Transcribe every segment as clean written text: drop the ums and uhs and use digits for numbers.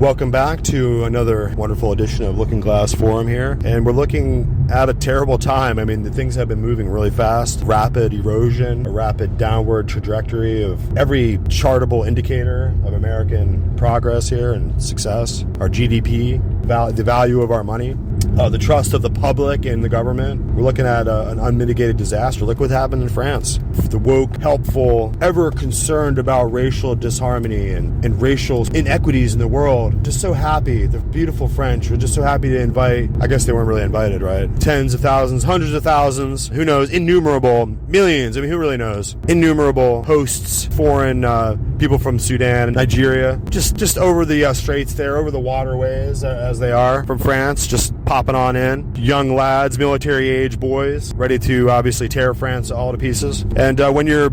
Welcome back to another wonderful edition of Looking Glass Forum here. And we're looking at a terrible time. I mean, the things have been moving really fast. Rapid erosion, a rapid downward trajectory of every chartable indicator of American progress here and success. Our GDP, the value of our money, the trust of the public in the government. We're looking at an unmitigated disaster. Look what happened in France. The woke, helpful, ever concerned about racial disharmony and racial inequities in the world. Just so happy. The beautiful French were just so happy to invite, I guess they weren't really invited, right? Tens of thousands, hundreds of thousands, who knows, innumerable, millions, I mean, who really knows? Innumerable hosts, foreign people from Sudan, Nigeria, just over the straits there, over the waterways as they are from France, just popping on in. Young lads, military age boys, ready to obviously tear France all to pieces. And when you're,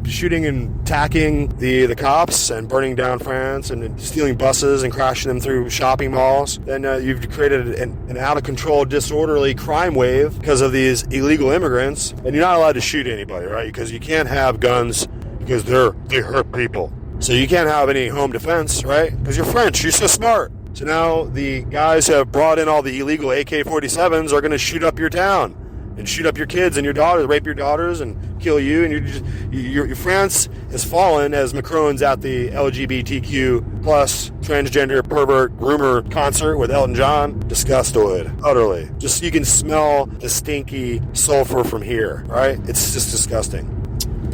shooting and attacking the cops and burning down France and stealing buses and crashing them through shopping malls, then you've created an out-of-control, disorderly crime wave because of these illegal immigrants. And you're not allowed to shoot anybody, right? Because you can't have guns because they hurt people. So you can't have any home defense, right? Because you're French, you're so smart. So now the guys who have brought in all the illegal AK-47s are going to shoot up your town and shoot up your kids and your daughters, rape your daughters and kill you. And your France has fallen as Macron's at the LGBTQ plus transgender pervert groomer concert with Elton John. Disgustoid, utterly. Just, you can smell the stinky sulfur from here, right? It's just disgusting.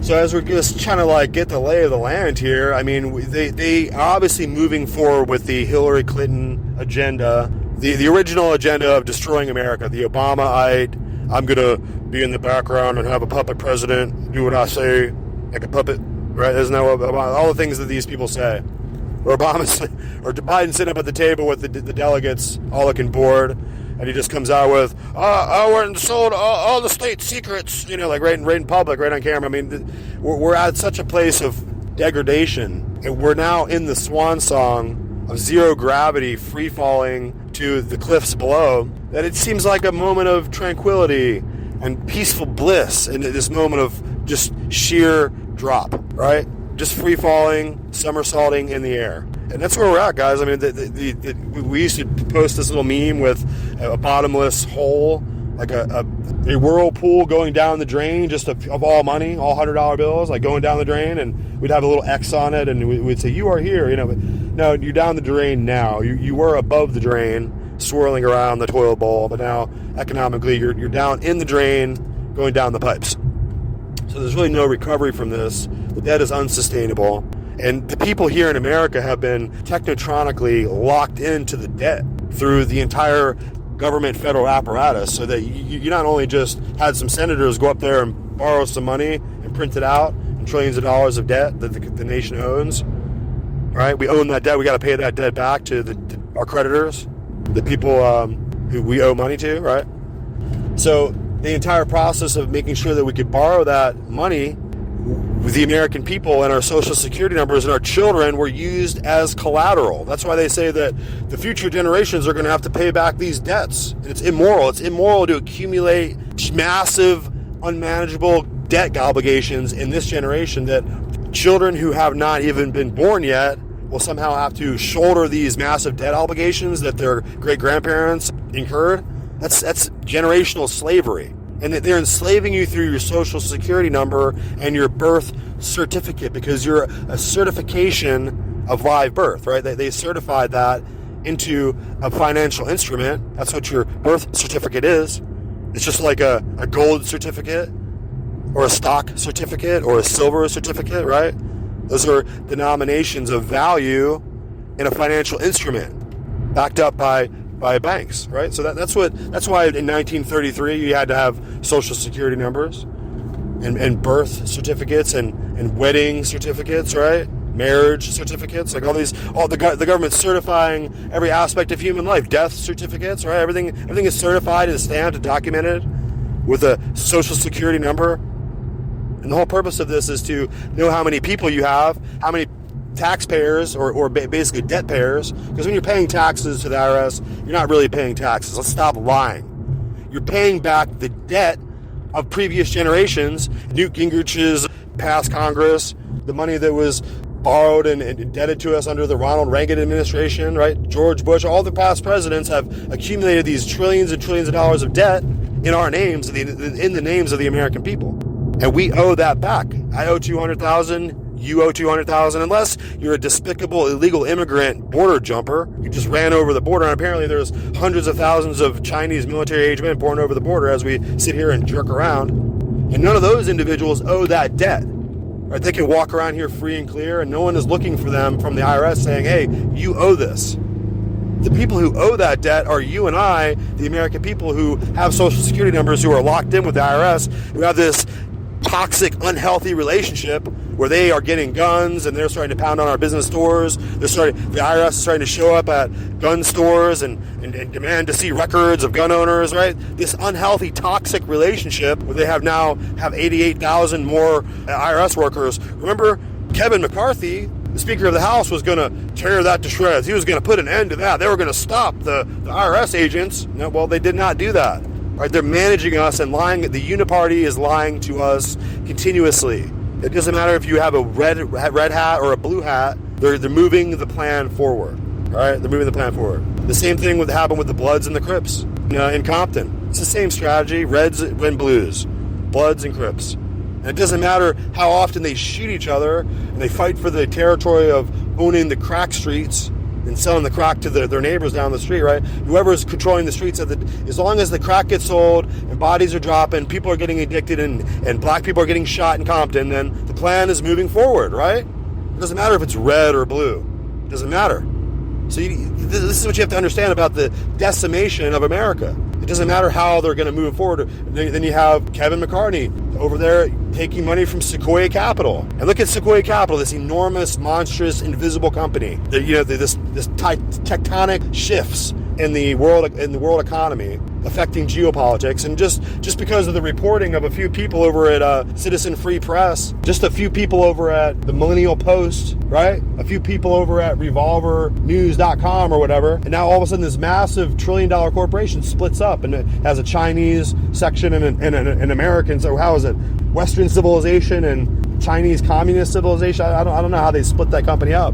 So as we're just trying to get the lay of the land here, I mean, they are obviously moving forward with the Hillary Clinton agenda, the original agenda of destroying America, the Obama-ite, I'm going to be in the background and have a puppet president, do what I say, like a puppet, right? Isn't that what all the things that these people say? Or Biden sitting up at the table with the delegates all looking bored, and he just comes out with, I went and sold all the state secrets, right in public, right on camera. I mean, we're at such a place of degradation, and we're now in the swan song of zero gravity, free falling to the cliffs below, that it seems like a moment of tranquility and peaceful bliss in this moment of just sheer drop, right? Just free falling, somersaulting in the air. And that's where we're at, guys. I mean, we used to post this little meme with a bottomless hole, like a whirlpool going down the drain, just of all money, all $100 bills, like going down the drain, and we'd have a little X on it, and we'd say, you are here, But no, you're down the drain now. You were above the drain, swirling around the toilet bowl, but now economically you're down in the drain, going down the pipes. So there's really no recovery from this. The debt is unsustainable. And the people here in America have been technetronically locked into the debt through the entire government federal apparatus, so that you not only just had some senators go up there and borrow some money and print it out, and trillions of dollars of debt that the nation owns, right? We own that debt. We got to pay that debt back to our creditors, the people who we owe money to, right? So the entire process of making sure that we could borrow that money with the American people and our social security numbers and our children were used as collateral. That's why they say that the future generations are going to have to pay back these debts. And it's immoral. It's immoral to accumulate massive, unmanageable debt obligations in this generation that children who have not even been born yet will somehow have to shoulder these massive debt obligations that their great-grandparents incurred. That's generational slavery. And that they're enslaving you through your social security number and your birth certificate, because you're a certification of live birth, right? They certified that into a financial instrument. That's what your birth certificate is. It's just like a gold certificate or a stock certificate or a silver certificate, right? Those are denominations of value in a financial instrument backed up by banks, right? So that's why in 1933 you had to have social security numbers and birth certificates and wedding certificates, right? Marriage certificates, like all the government certifying every aspect of human life, death certificates, right? Everything is certified and stamped and documented with a social security number. And the whole purpose of this is to know how many people you have, how many taxpayers or basically debt payers, because when you're paying taxes to the IRS, you're not really paying taxes. Let's stop lying. You're paying back the debt of previous generations, Newt Gingrich's past Congress, the money that was borrowed and indebted to us under the Ronald Reagan administration, right? George Bush, all the past presidents have accumulated these trillions and trillions of dollars of debt in our names, in the names of the American people. And we owe that back. I owe $200,000, you owe $200,000, unless you're a despicable illegal immigrant border jumper. You just ran over the border, and apparently there's hundreds of thousands of Chinese military-age men pouring over the border as we sit here and jerk around. And none of those individuals owe that debt. Right? They can walk around here free and clear, and no one is looking for them from the IRS saying, hey, you owe this. The people who owe that debt are you and I, the American people who have social security numbers, who are locked in with the IRS, who have this toxic, unhealthy relationship where they are getting guns and they're starting to pound on our business stores. The IRS is starting to show up at gun stores and demand to see records of gun owners, right? This unhealthy, toxic relationship where they have 88,000 more IRS workers. Remember, Kevin McCarthy, the Speaker of the House, was going to tear that to shreds. He was going to put an end to that. They were going to stop the IRS agents. No, well, they did not do that. Right? They're managing us and lying. The uniparty is lying to us continuously. It doesn't matter if you have a red hat or a blue hat. They're moving the plan forward. Right? They're moving the plan forward. The same thing would happen with the Bloods and the Crips in Compton. It's the same strategy. Reds and Blues, Bloods and Crips. And it doesn't matter how often they shoot each other and they fight for the territory of owning the crack streets and selling the crack to their neighbors down the street, right? Whoever's controlling the streets, as long as the crack gets sold and bodies are dropping, people are getting addicted and black people are getting shot in Compton, then the plan is moving forward, right? It doesn't matter if it's red or blue. It doesn't matter. So this is what you have to understand about the decimation of America. It doesn't matter how they're going to move forward. Then you have Kevin McCarthy over there taking money from Sequoia Capital. And look at Sequoia Capital, this enormous, monstrous, invisible company. This tectonic shifts in the world economy, affecting geopolitics. And just because of the reporting of a few people over at Citizen Free Press, just a few people over at the Millennial Post, right? A few people over at revolvernews.com or whatever. And now all of a sudden this massive $1 trillion corporation splits up and it has a Chinese section and an American. So how is it? Western civilization and Chinese communist civilization? I don't know how they split that company up.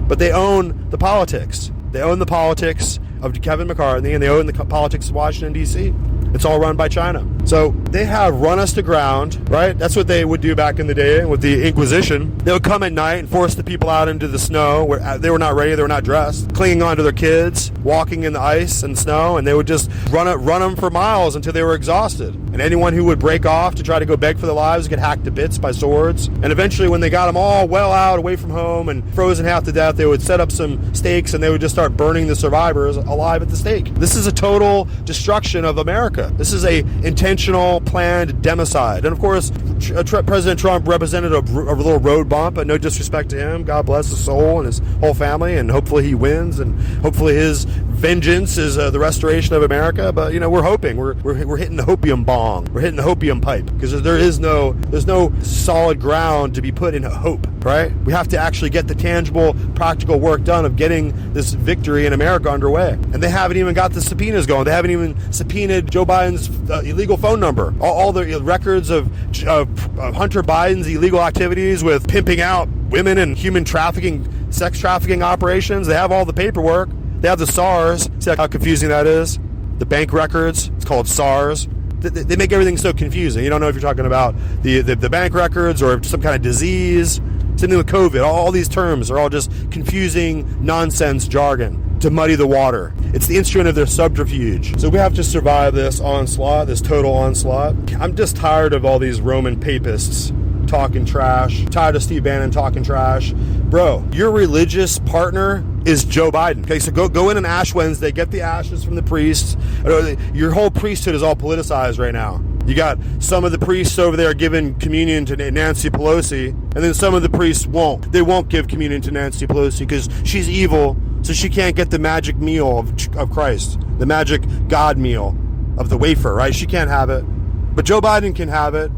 But they own the politics. They own the politics of Kevin McCarthy, and they own the politics of Washington, D.C. It's all run by China. So they have run us to ground, right? That's what they would do back in the day with the Inquisition. They would come at night and force the people out into the snow where they were not ready, they were not dressed, clinging onto their kids, walking in the ice and snow, and they would just run them for miles until they were exhausted. And anyone who would break off to try to go beg for their lives would get hacked to bits by swords. And eventually, when they got them all well out, away from home, and frozen half to death, they would set up some stakes and they would just start burning the survivors alive at the stake. This is a total destruction of America. This is a intentional, planned democide. And of course, President Trump represented a little road bump, but no disrespect to him. God bless his soul and his whole family, and hopefully he wins, and hopefully his vengeance is the restoration of America. But we're hoping we're hitting the hopium bong, we're hitting the hopium pipe, because there's no solid ground to be put in hope. Right? We have to actually get the tangible, practical work done of getting this victory in America underway. And they haven't even got the subpoenas going. They haven't even subpoenaed Joe Biden's illegal phone number. All the records of Hunter Biden's illegal activities with pimping out women and human trafficking, sex trafficking operations. They have all the paperwork. They have the SARS. See how confusing that is? The bank records. It's called SARS. They make everything so confusing. You don't know if you're talking about the bank records or some kind of disease. Something with COVID. All these terms are all just confusing nonsense jargon to muddy the water. It's the instrument of their subterfuge. So we have to survive this onslaught, this total onslaught. I'm just tired of all these Roman papists talking trash. Tired of Steve Bannon talking trash. Bro, your religious partner is Joe Biden. Okay, so go in on Ash Wednesday, get the ashes from the priests. Your whole priesthood is all politicized right now. You got some of the priests over there giving communion to Nancy Pelosi, and then some of the priests won't. They won't give communion to Nancy Pelosi because she's evil, so she can't get the magic meal of Christ, the magic God meal of the wafer, right? She can't have it. But Joe Biden can have it.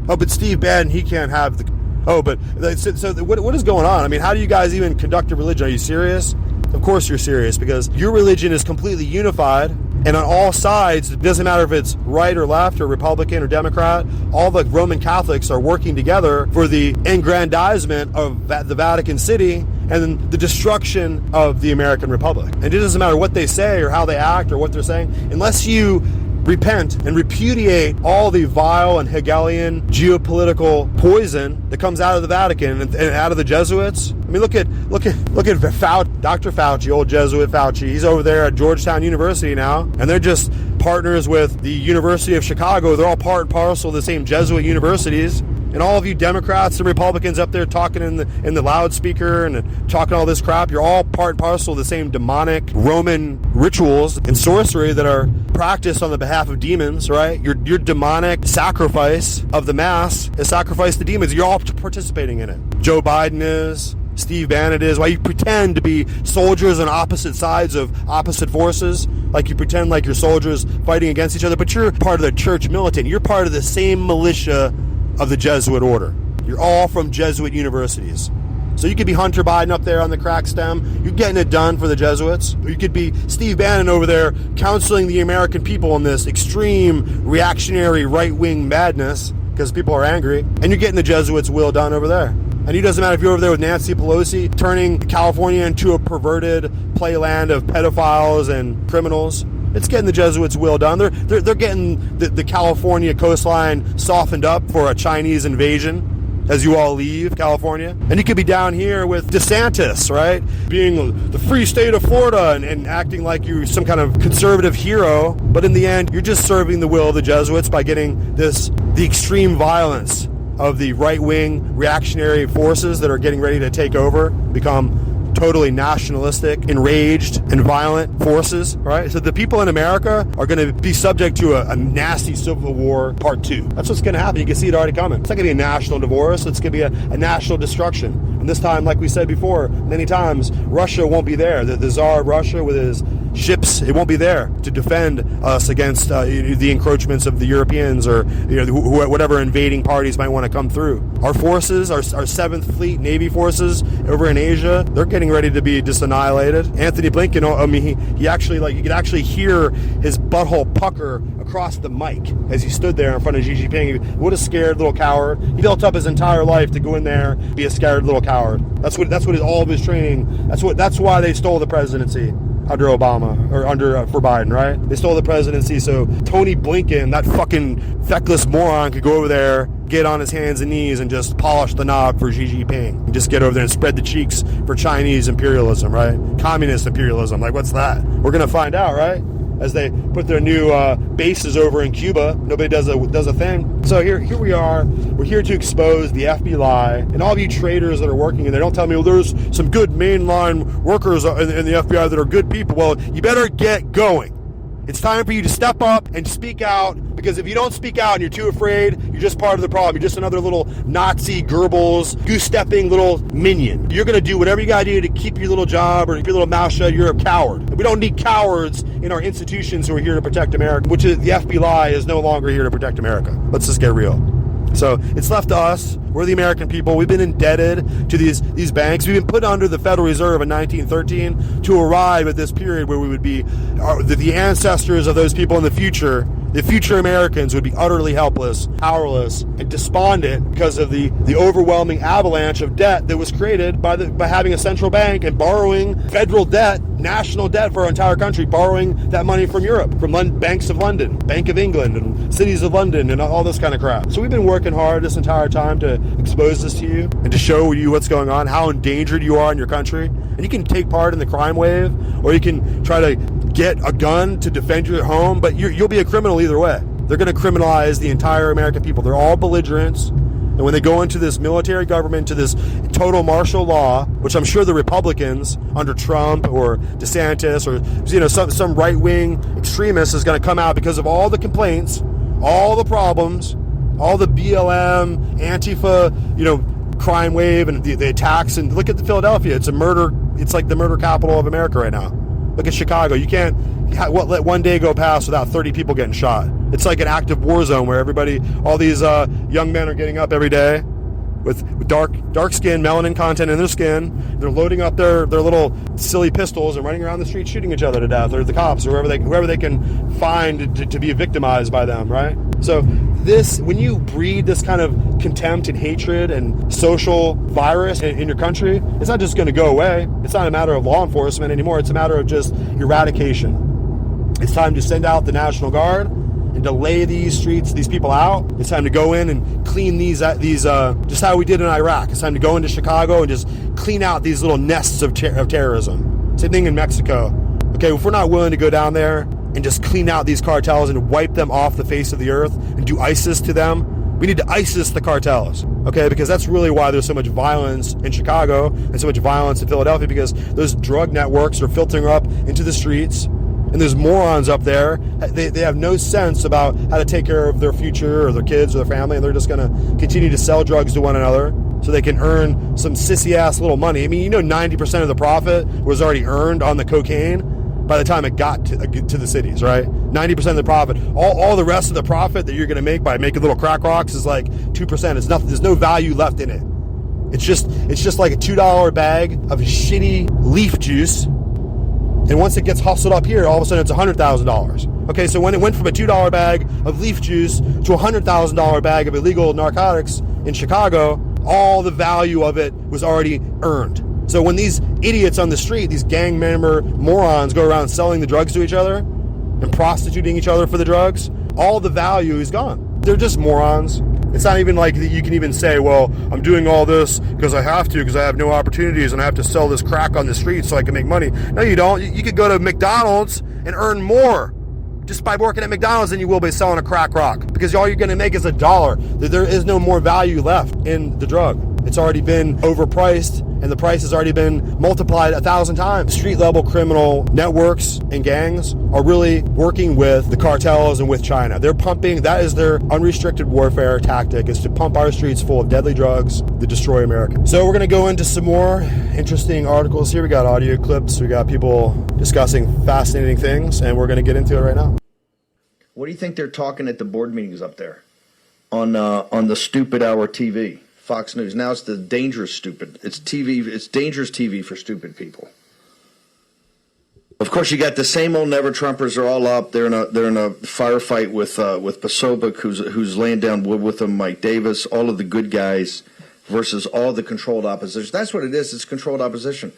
Oh, but Steve Bannon, he can't have the... Oh, but... So what is going on? I mean, how do you guys even conduct a religion? Are you serious? Of course you're serious, because your religion is completely unified, and on all sides, it doesn't matter if it's right or left or Republican or Democrat, all the Roman Catholics are working together for the aggrandizement of the Vatican City and the destruction of the American Republic. And it doesn't matter what they say or how they act or what they're saying, unless you repent and repudiate all the vile and Hegelian geopolitical poison that comes out of the Vatican and out of the Jesuits. I mean, look at Fauci, Dr. Fauci, old Jesuit Fauci. He's over there at Georgetown University now, and they're just partners with the University of Chicago. They're all part and parcel of the same Jesuit universities. And all of you Democrats and Republicans up there talking in the loudspeaker and talking all this crap, you're all part and parcel of the same demonic Roman rituals and sorcery that are practiced on the behalf of demons, right? Your demonic sacrifice of the mass is sacrifice to demons. You're all participating in it. Joe Biden is, Steve Bannon is. Why you pretend to be soldiers on opposite sides of opposite forces, like you pretend like you're soldiers fighting against each other, but you're part of the church militant. You're part of the same militia of the Jesuit order. You're all from Jesuit universities. So you could be Hunter Biden up there on the crack stem. You're getting it done for the Jesuits. Or you could be Steve Bannon over there counseling the American people in this extreme reactionary right-wing madness because people are angry. And you're getting the Jesuits' will done over there. And it doesn't matter if you're over there with Nancy Pelosi turning California into a perverted playland of pedophiles and criminals. It's getting the Jesuits' will done. They're getting the California coastline softened up for a Chinese invasion as you all leave California. And you could be down here with DeSantis, right? Being the free state of Florida and acting like you're some kind of conservative hero. But in the end, you're just serving the will of the Jesuits by getting the extreme violence of the right-wing reactionary forces that are getting ready to take over, become totally nationalistic, enraged, and violent forces, right? So the people in America are going to be subject to a nasty civil war part 2. That's what's going to happen. You can see it already coming. It's not going to be a national divorce. It's going to be a national destruction. And this time, like we said before, many times, Russia won't be there. The Tsar of Russia with his ships, it won't be there to defend us against the encroachments of the Europeans or whatever invading parties might want to come through. Our forces, our 7th Fleet Navy forces over in Asia, they're getting ready to be just annihilated. Anthony Blinken, I mean, he actually, you could actually hear his butthole pucker across the mic as he stood there in front of Xi Jinping. What a scared little coward. He built up his entire life to go in there, be a scared little coward. That's what all of his training, that's why they stole the presidency under Obama, or for Biden, right? They stole the presidency so Tony Blinken, that fucking feckless moron, could go over there, get on his hands and knees and just polish the knob for Xi Jinping. And just get over there and spread the cheeks for Chinese imperialism, right? Communist imperialism. Like, what's that? We're going to find out, right? As they put their new bases over in Cuba. Nobody does a thing. So here we are. We're here to expose the FBI and all of you traitors that are working in there. Don't tell me, well, there's some good mainline workers in the FBI that are good people. Well, you better get going. It's time for you to step up and speak out, because if you don't speak out and you're too afraid, you're just part of the problem. You're just another little Nazi, Goebbels, goose-stepping little minion. You're going to do whatever you got to do to keep your little job or keep your little mouth shut. You're a coward. We don't need cowards in our institutions who are here to protect America, which is the FBI is no longer here to protect America. Let's just get real. So it's left to us. We're the American people. We've been indebted to these banks. We've been put under the Federal Reserve in 1913 to arrive at this period where we would be the ancestors of those people in the future. The future Americans would be utterly helpless, powerless, and despondent because of the overwhelming avalanche of debt that was created by having a central bank and borrowing federal debt, national debt for our entire country, borrowing that money from Europe, from banks of London, Bank of England, and cities of London, and all this kind of crap. So we've been working hard this entire time to expose this to you and to show you what's going on, how endangered you are in your country. And you can take part in the crime wave, or you can try to get a gun to defend your home, but you'll be a criminal either way. They're going to criminalize the entire American people. They're all belligerents. And when they go into this military government, to this total martial law, which I'm sure the Republicans under Trump or DeSantis or some right-wing extremist is going to come out because of all the complaints, all the problems, all the BLM, Antifa, crime wave and the attacks. And look at Philadelphia. It's like the murder capital of America right now. Look at Chicago. You can't let one day go past without 30 people getting shot. It's like an active war zone where all these young men are getting up every day with dark skin, melanin content in their skin. They're loading up their little silly pistols and running around the street shooting each other to death, or the cops, or whoever they can find to be victimized by them, right? So when you breed this kind of contempt and hatred and social virus in your country, it's not just going to go away. It's not a matter of law enforcement anymore. It's a matter of just eradication. It's time to send out the National Guard and to lay these people out. It's time to go in and clean these just how we did in Iraq. It's time to go into Chicago and just clean out these little nests of terrorism. Same thing in Mexico. Okay, if we're not willing to go down there and just clean out these cartels and wipe them off the face of the earth and do ISIS to them, we need to ISIS the cartels, okay? Because that's really why there's so much violence in Chicago and so much violence in Philadelphia, because those drug networks are filtering up into the streets, and there's morons up there. They have no sense about how to take care of their future or their kids or their family, and they're just going to continue to sell drugs to one another so they can earn some sissy-ass little money. I mean, 90% of the profit was already earned on the cocaine by the time it got to the cities, right? 90% of the profit. All the rest of the profit that you're going to make by making little crack rocks is like 2%. It's nothing. There's no value left in it. It's just like a $2 bag of shitty leaf juice. And once it gets hustled up here, all of a sudden it's $100,000. Okay, so when it went from a $2 bag of leaf juice to a $100,000 bag of illegal narcotics in Chicago, all the value of it was already earned. So when these idiots on the street, these gang member morons, go around selling the drugs to each other and prostituting each other for the drugs, all the value is gone. They're just morons. It's not even like you can even say, well, I'm doing all this because I have to, because I have no opportunities and I have to sell this crack on the street so I can make money. No, you don't. You could go to McDonald's and earn more just by working at McDonald's than you will by selling a crack rock, because all you're going to make is $1. There is no more value left in the drug. It's already been overpriced, and the price has already been multiplied 1,000 times. Street-level criminal networks and gangs are really working with the cartels and with China. They're pumping, that is their unrestricted warfare tactic, is to pump our streets full of deadly drugs that destroy America. So we're going to go into some more interesting articles here. We got audio clips, we got people discussing fascinating things, and we're going to get into it right now. What do you think they're talking at the board meetings up there on the stupid hour TV? Fox News. Now it's the dangerous stupid. It's TV. It's dangerous TV for stupid people. Of course, you got the same old never Trumpers are all up. They're in a firefight with Pasobik, who's laying down wood with them. Mike Davis, all of the good guys versus all the controlled opposition. That's what it is. It's controlled opposition.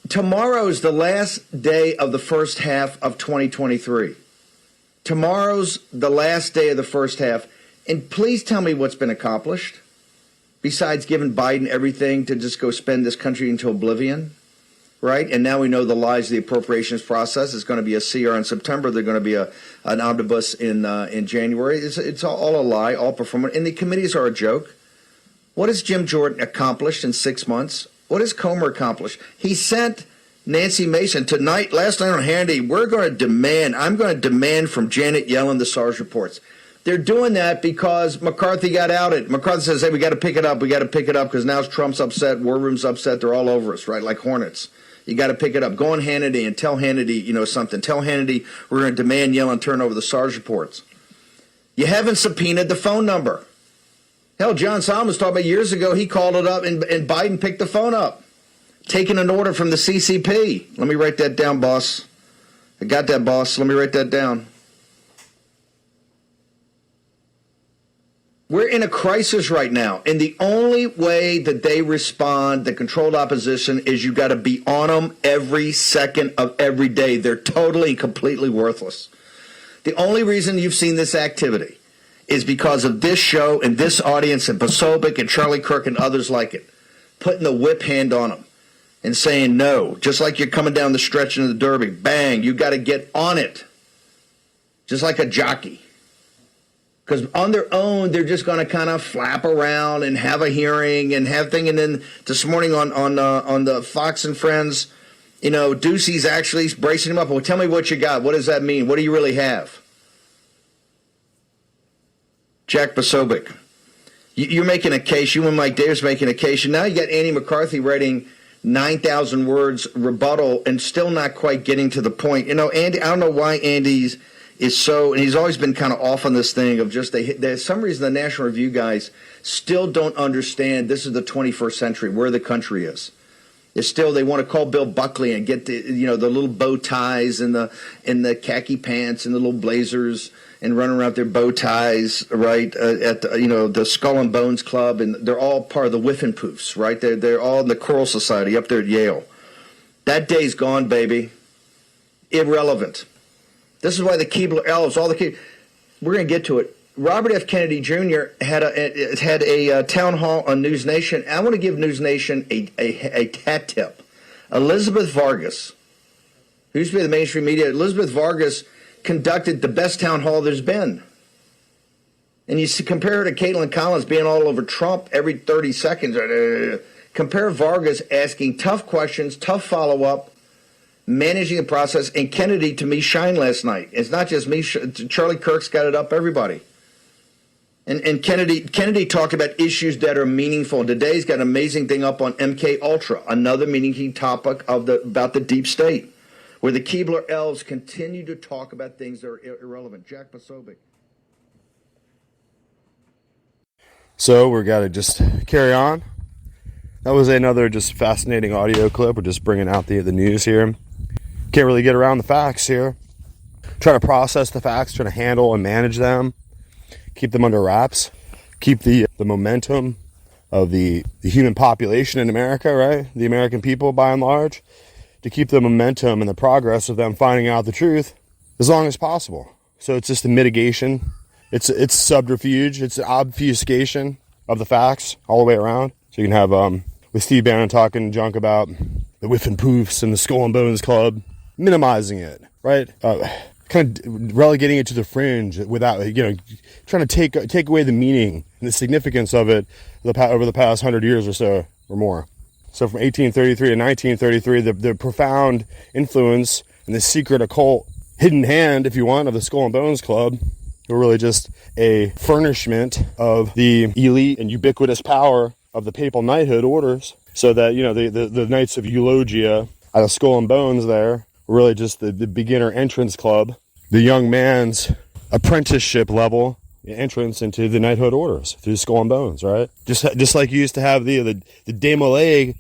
Tomorrow is the last day of the first half of 2023. Tomorrow's the last day of the first half. And please tell me what's been accomplished besides giving Biden everything to just go spend this country into oblivion, right? And now we know the lies of the appropriations process. It's going to be a CR in September. They're going to be an omnibus in January. It's all a lie, all performance. And the committees are a joke. What has Jim Jordan accomplished in 6 months? What has Comer accomplished? He sent Nancy Mason tonight, last night on Hannity, I'm going to demand from Janet Yellen the SARS reports. They're doing that because McCarthy got outed. McCarthy says, hey, we got to pick it up. We got to pick it up because now Trump's upset, War Room's upset. They're all over us, right? Like hornets. You got to pick it up. Go on Hannity and tell Hannity, something. Tell Hannity we're going to demand Yellen turn over the SARS reports. You haven't subpoenaed the phone number. Hell, John Solomon was talking about years ago. He called it up and Biden picked the phone up. Taking an order from the CCP. Let me write that down, boss. I got that, boss. Let me write that down. We're in a crisis right now, and the only way that they respond, the controlled opposition, is you got to be on them every second of every day. They're totally and completely worthless. The only reason you've seen this activity is because of this show and this audience and Pasobik and Charlie Kirk and others like it, putting the whip hand on them and saying no, just like you're coming down the stretch into the Derby. Bang, you got to get on it, just like a jockey. Because on their own, they're just going to kind of flap around and have a hearing and have thing. And then this morning on the Fox and Friends, Ducey's actually bracing him up. Well, tell me what you got. What does that mean? What do you really have? Jack Pasobik, you're making a case. You and Mike Davis making a case. And now you got Andy McCarthy writing 9,000 words rebuttal and still not quite getting to the point. Andy, I don't know why Andy's is so, and he's always been kind of off on this thing of just, there's some reason the National Review guys still don't understand this is the 21st century, where the country is. It's still, they want to call Bill Buckley and get the, the little bow ties and the khaki pants and the little blazers and run around their bow ties, right, at the, the Skull and Bones Club, and they're all part of the Whiff and Poofs, right? They're all in the Choral Society up there at Yale. That day's gone, baby. Irrelevant. This is why the Keebler elves, we're going to get to it. Robert F. Kennedy Jr. had a town hall on News Nation. I want to give News Nation a hat tip. Elizabeth Vargas, who used to be the mainstream media, Elizabeth Vargas conducted the best town hall there's been. And you compare her to Caitlin Collins being all over Trump every 30 seconds. Compare Vargas asking tough questions, tough follow-up, managing the process, and Kennedy, to me, shined last night. It's not just me. Charlie Kirk's got it up, everybody. And Kennedy talked about issues that are meaningful. And today's got an amazing thing up on MK Ultra, another meaningful topic about the deep state, where the Keebler elves continue to talk about things that are irrelevant. Jack Posobiec. So we're got to just carry on. That was another just fascinating audio clip. We're just bringing out the news here. Can't really get around the facts here. Trying to process the facts, trying to handle and manage them, keep them under wraps, keep the momentum of the human population in America, right? The American people by and large, to keep the momentum and the progress of them finding out the truth as long as possible. So it's just a mitigation. It's subterfuge. It's an obfuscation of the facts all the way around. So you can have with Steve Bannon talking junk about the Whiff and Poofs and the Skull and Bones Club, minimizing it, right? Kind of relegating it to the fringe without, trying to take away the meaning and the significance of it over the past 100 years or so or more. So from 1833 to 1933, the profound influence and the secret occult hidden hand, if you want, of the Skull and Bones Club were really just a furnishment of the elite and ubiquitous power of the papal knighthood orders, so that, the Knights of Eulogia out of Skull and Bones there were really just the beginner entrance club, the young man's apprenticeship level entrance into the knighthood orders through Skull and Bones, right? Just like you used to have the Desmoulins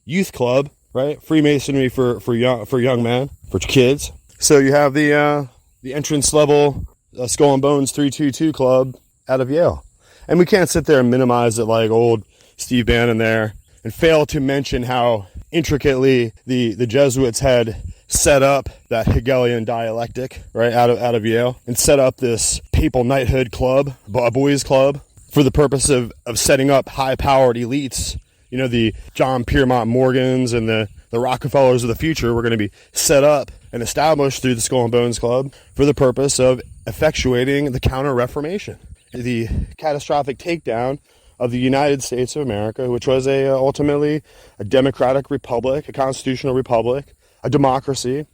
youth club, right? Freemasonry for young men, for kids. So you have the entrance level Skull and Bones 322 club out of Yale. And we can't sit there and minimize it like old Steve Bannon there and fail to mention how intricately the Jesuits had set up that Hegelian dialectic, right, out of Yale, and set up this papal knighthood club, a boys club, for the purpose of setting up high-powered elites. The John Piermont Morgans and the Rockefellers of the future were going to be set up and established through the Skull and Bones Club for the purpose of effectuating the Counter-Reformation, the catastrophic takedown of the United States of America, which was ultimately a democratic republic, a constitutional republic, a democracy,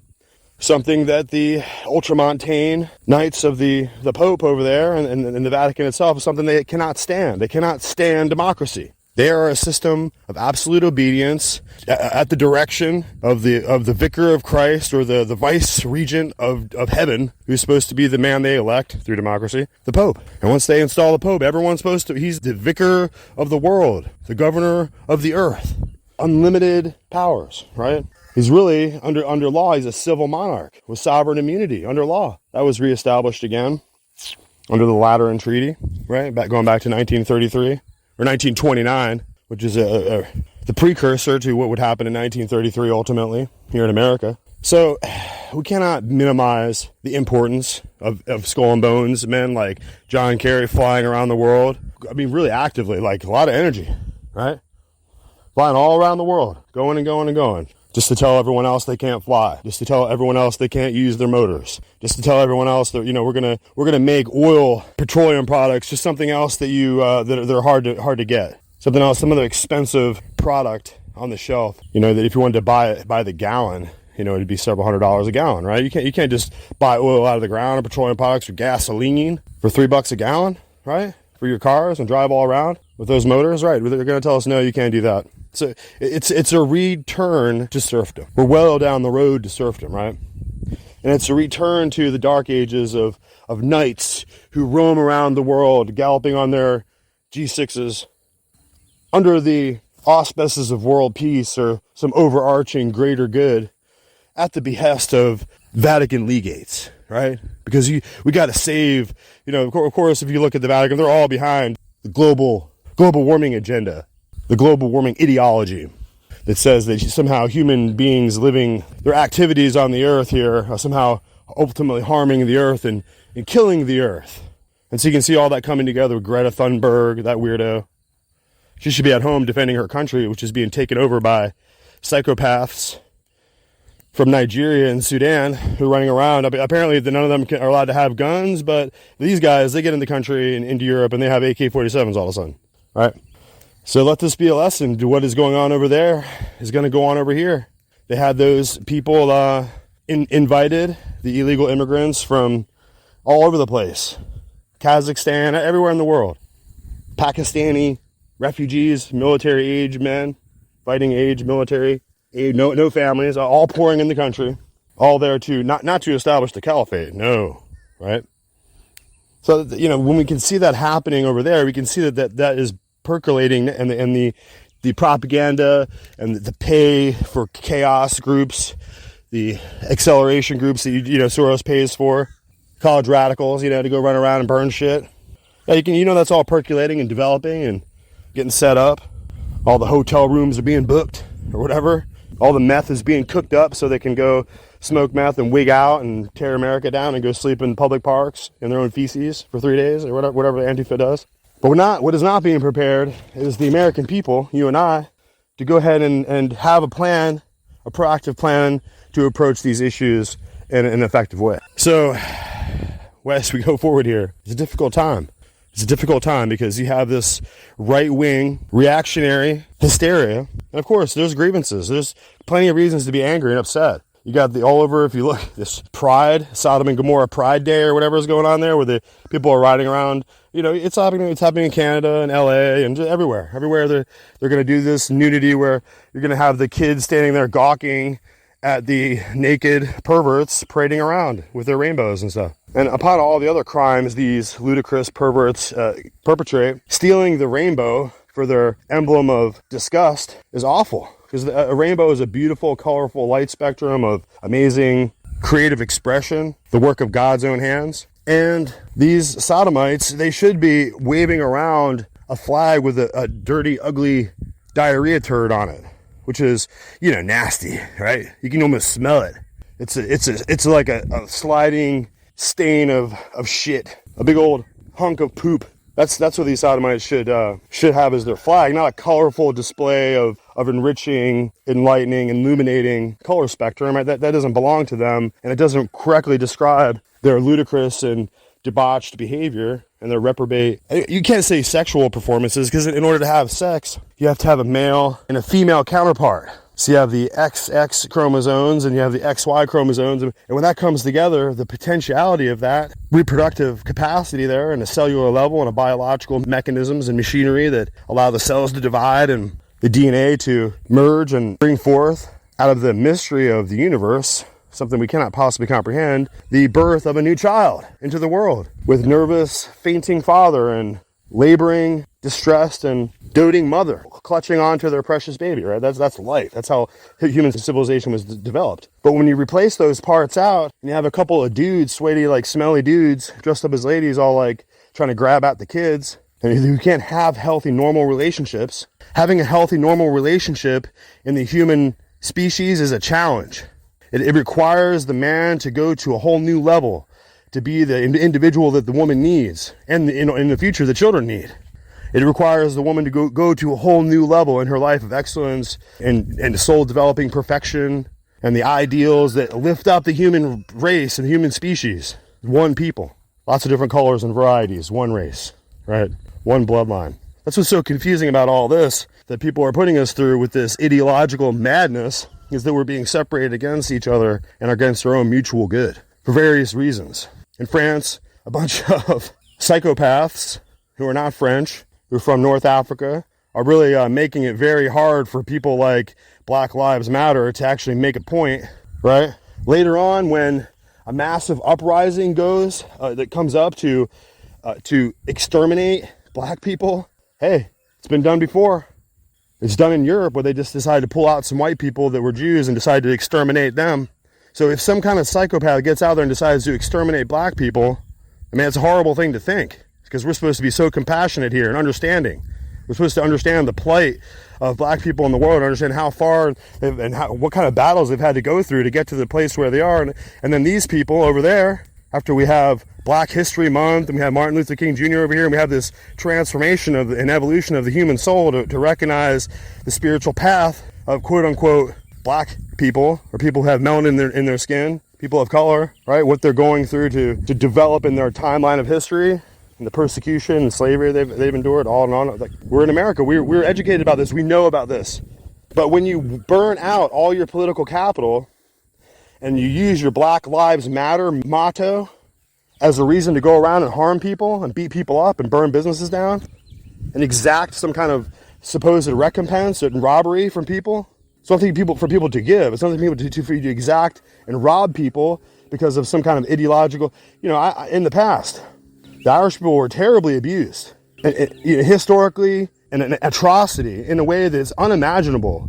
something that the ultramontane knights of the Pope over there and the Vatican itself is something they cannot stand. They cannot stand democracy. They are a system of absolute obedience at the direction of the vicar of Christ, or the vice regent of heaven, who's supposed to be the man they elect through democracy, the Pope. And once they install the Pope, everyone's he's the vicar of the world, the governor of the earth. Unlimited powers, right? He's really, under law, he's a civil monarch with sovereign immunity under law. That was reestablished again under the Lateran Treaty, right? Going back to 1933. Or 1929, which is the precursor to what would happen in 1933 ultimately here in America. So we cannot minimize the importance of Skull and Bones men like John Kerry flying around the world. I mean, really actively, like a lot of energy, right? Flying all around the world, going and going and going. Just to tell everyone else they can't fly. Just to tell everyone else they can't use their motors. Just to tell everyone else that we're gonna make petroleum products, just something else that that are hard to get. Something else, some other expensive product on the shelf. That if you wanted to buy it by the gallon, it'd be several $100s a gallon, right? You can't just buy oil out of the ground or petroleum products or gasoline for $3 a gallon, right? For your cars and drive all around with those motors, right? They're gonna tell us no, you can't do that. So it's a return to serfdom. We're well down the road to serfdom, right? And it's a return to the dark ages of knights who roam around the world, galloping on their G6s under the auspices of world peace or some overarching greater good at the behest of Vatican legates, right? Because we got to save, of course, if you look at the Vatican, they're all behind the global warming agenda, the global warming ideology that says that somehow human beings living their activities on the earth here are somehow ultimately harming the earth and killing the earth. And so you can see all that coming together with Greta Thunberg, that weirdo. She should be at home defending her country, which is being taken over by psychopaths from Nigeria and Sudan who are running around. Apparently none of them are allowed to have guns, but these guys, they get in the country and into Europe and they have AK-47s all of a sudden, right? So let this be a lesson to what is going on over there is going to go on over here. They had those people invited, the illegal immigrants from all over the place. Kazakhstan, everywhere in the world. Pakistani refugees, military age men, fighting age, military age, no families, all pouring in the country. All there to, not to establish the caliphate, no, right? So, when we can see that happening over there, we can see that is percolating, and the propaganda and the pay for chaos groups, the acceleration groups that Soros pays for, college radicals, to go run around and burn shit. Yeah, that's all percolating and developing and getting set up. All the hotel rooms are being booked or whatever. All the meth is being cooked up so they can go smoke meth and wig out and tear America down and go sleep in public parks in their own feces for 3 days or whatever the Antifa does. But what is not being prepared is the American people, you and I, to go ahead and have a plan, a proactive plan to approach these issues in an effective way. So, as we go forward here, it's a difficult time. It's a difficult time because you have this right-wing reactionary hysteria. And of course, there's grievances. There's plenty of reasons to be angry and upset. You got all over, if you look, this Pride, Sodom and Gomorrah Pride Day or whatever is going on there, where the people are riding around. It's happening in Canada and LA and just everywhere. Everywhere they're going to do this nudity where you're going to have the kids standing there gawking at the naked perverts parading around with their rainbows and stuff. And upon all the other crimes these ludicrous perverts perpetrate, stealing the rainbow for their emblem of disgust is awful. Because a rainbow is a beautiful, colorful light spectrum of amazing creative expression, the work of God's own hands. And these sodomites, they should be waving around a flag with a dirty, ugly diarrhea turd on it, which is, nasty, right? You can almost smell it. It's like a sliding stain of shit, a big old hunk of poop. That's what these sodomites should have as their flag, not a colorful display of enriching, enlightening, illuminating color spectrum. Right? That doesn't belong to them, and it doesn't correctly describe their ludicrous and debauched behavior and their reprobate. You can't say sexual performances because in order to have sex, you have to have a male and a female counterpart. So you have the XX chromosomes and you have the XY chromosomes. And when that comes together, the potentiality of that reproductive capacity there in a cellular level and a biological mechanisms and machinery that allow the cells to divide and the DNA to merge and bring forth out of the mystery of the universe, something we cannot possibly comprehend, the birth of a new child into the world with nervous, fainting father and laboring, distressed, and doting mother clutching onto their precious baby, right? That's life. That's how human civilization was developed. But when you replace those parts out and you have a couple of dudes, smelly dudes dressed up as ladies, all like trying to grab at the kids, and you can't have healthy, normal relationships. Having a healthy, normal relationship in the human species is a challenge. It requires the man to go to a whole new level to be the individual that the woman needs, and in the future the children need. It requires the woman to go to a whole new level in her life of excellence and soul-developing perfection and the ideals that lift up the human race and the human species. One people, lots of different colors and varieties, one race, right? One bloodline. That's what's so confusing about all this that people are putting us through with this ideological madness, is that we're being separated against each other and against our own mutual good for various reasons. In France, a bunch of psychopaths who are not French, who are from North Africa, are really making it very hard for people like Black Lives Matter to actually make a point, right? Later on, when a massive uprising goes that comes up to exterminate black people, hey, it's been done before. It's done in Europe where they just decided to pull out some white people that were Jews and decided to exterminate them. So if some kind of psychopath gets out there and decides to exterminate black people, I mean, it's a horrible thing to think, because we're supposed to be so compassionate here and understanding. We're supposed to understand the plight of black people in the world, understand how far and what kind of battles they've had to go through to get to the place where they are. And then these people over there, after we have Black History Month, and we have Martin Luther King Jr. over here, and we have this transformation of and evolution of the human soul to recognize the spiritual path of quote-unquote black people, or people who have melanin in their skin, people of color, right? What they're going through to develop in their timeline of history, and the persecution and slavery they've endured, all and on. Like, we're in America. We're educated about this. We know about this. But when you burn out all your political capital and you use your Black Lives Matter motto as a reason to go around and harm people and beat people up and burn businesses down and exact some kind of supposed recompense and robbery from people, it's nothing for people to give. It's nothing for you to exact and rob people because of some kind of ideological, in the past, the Irish people were terribly abused, historically, and an atrocity in a way that is unimaginable,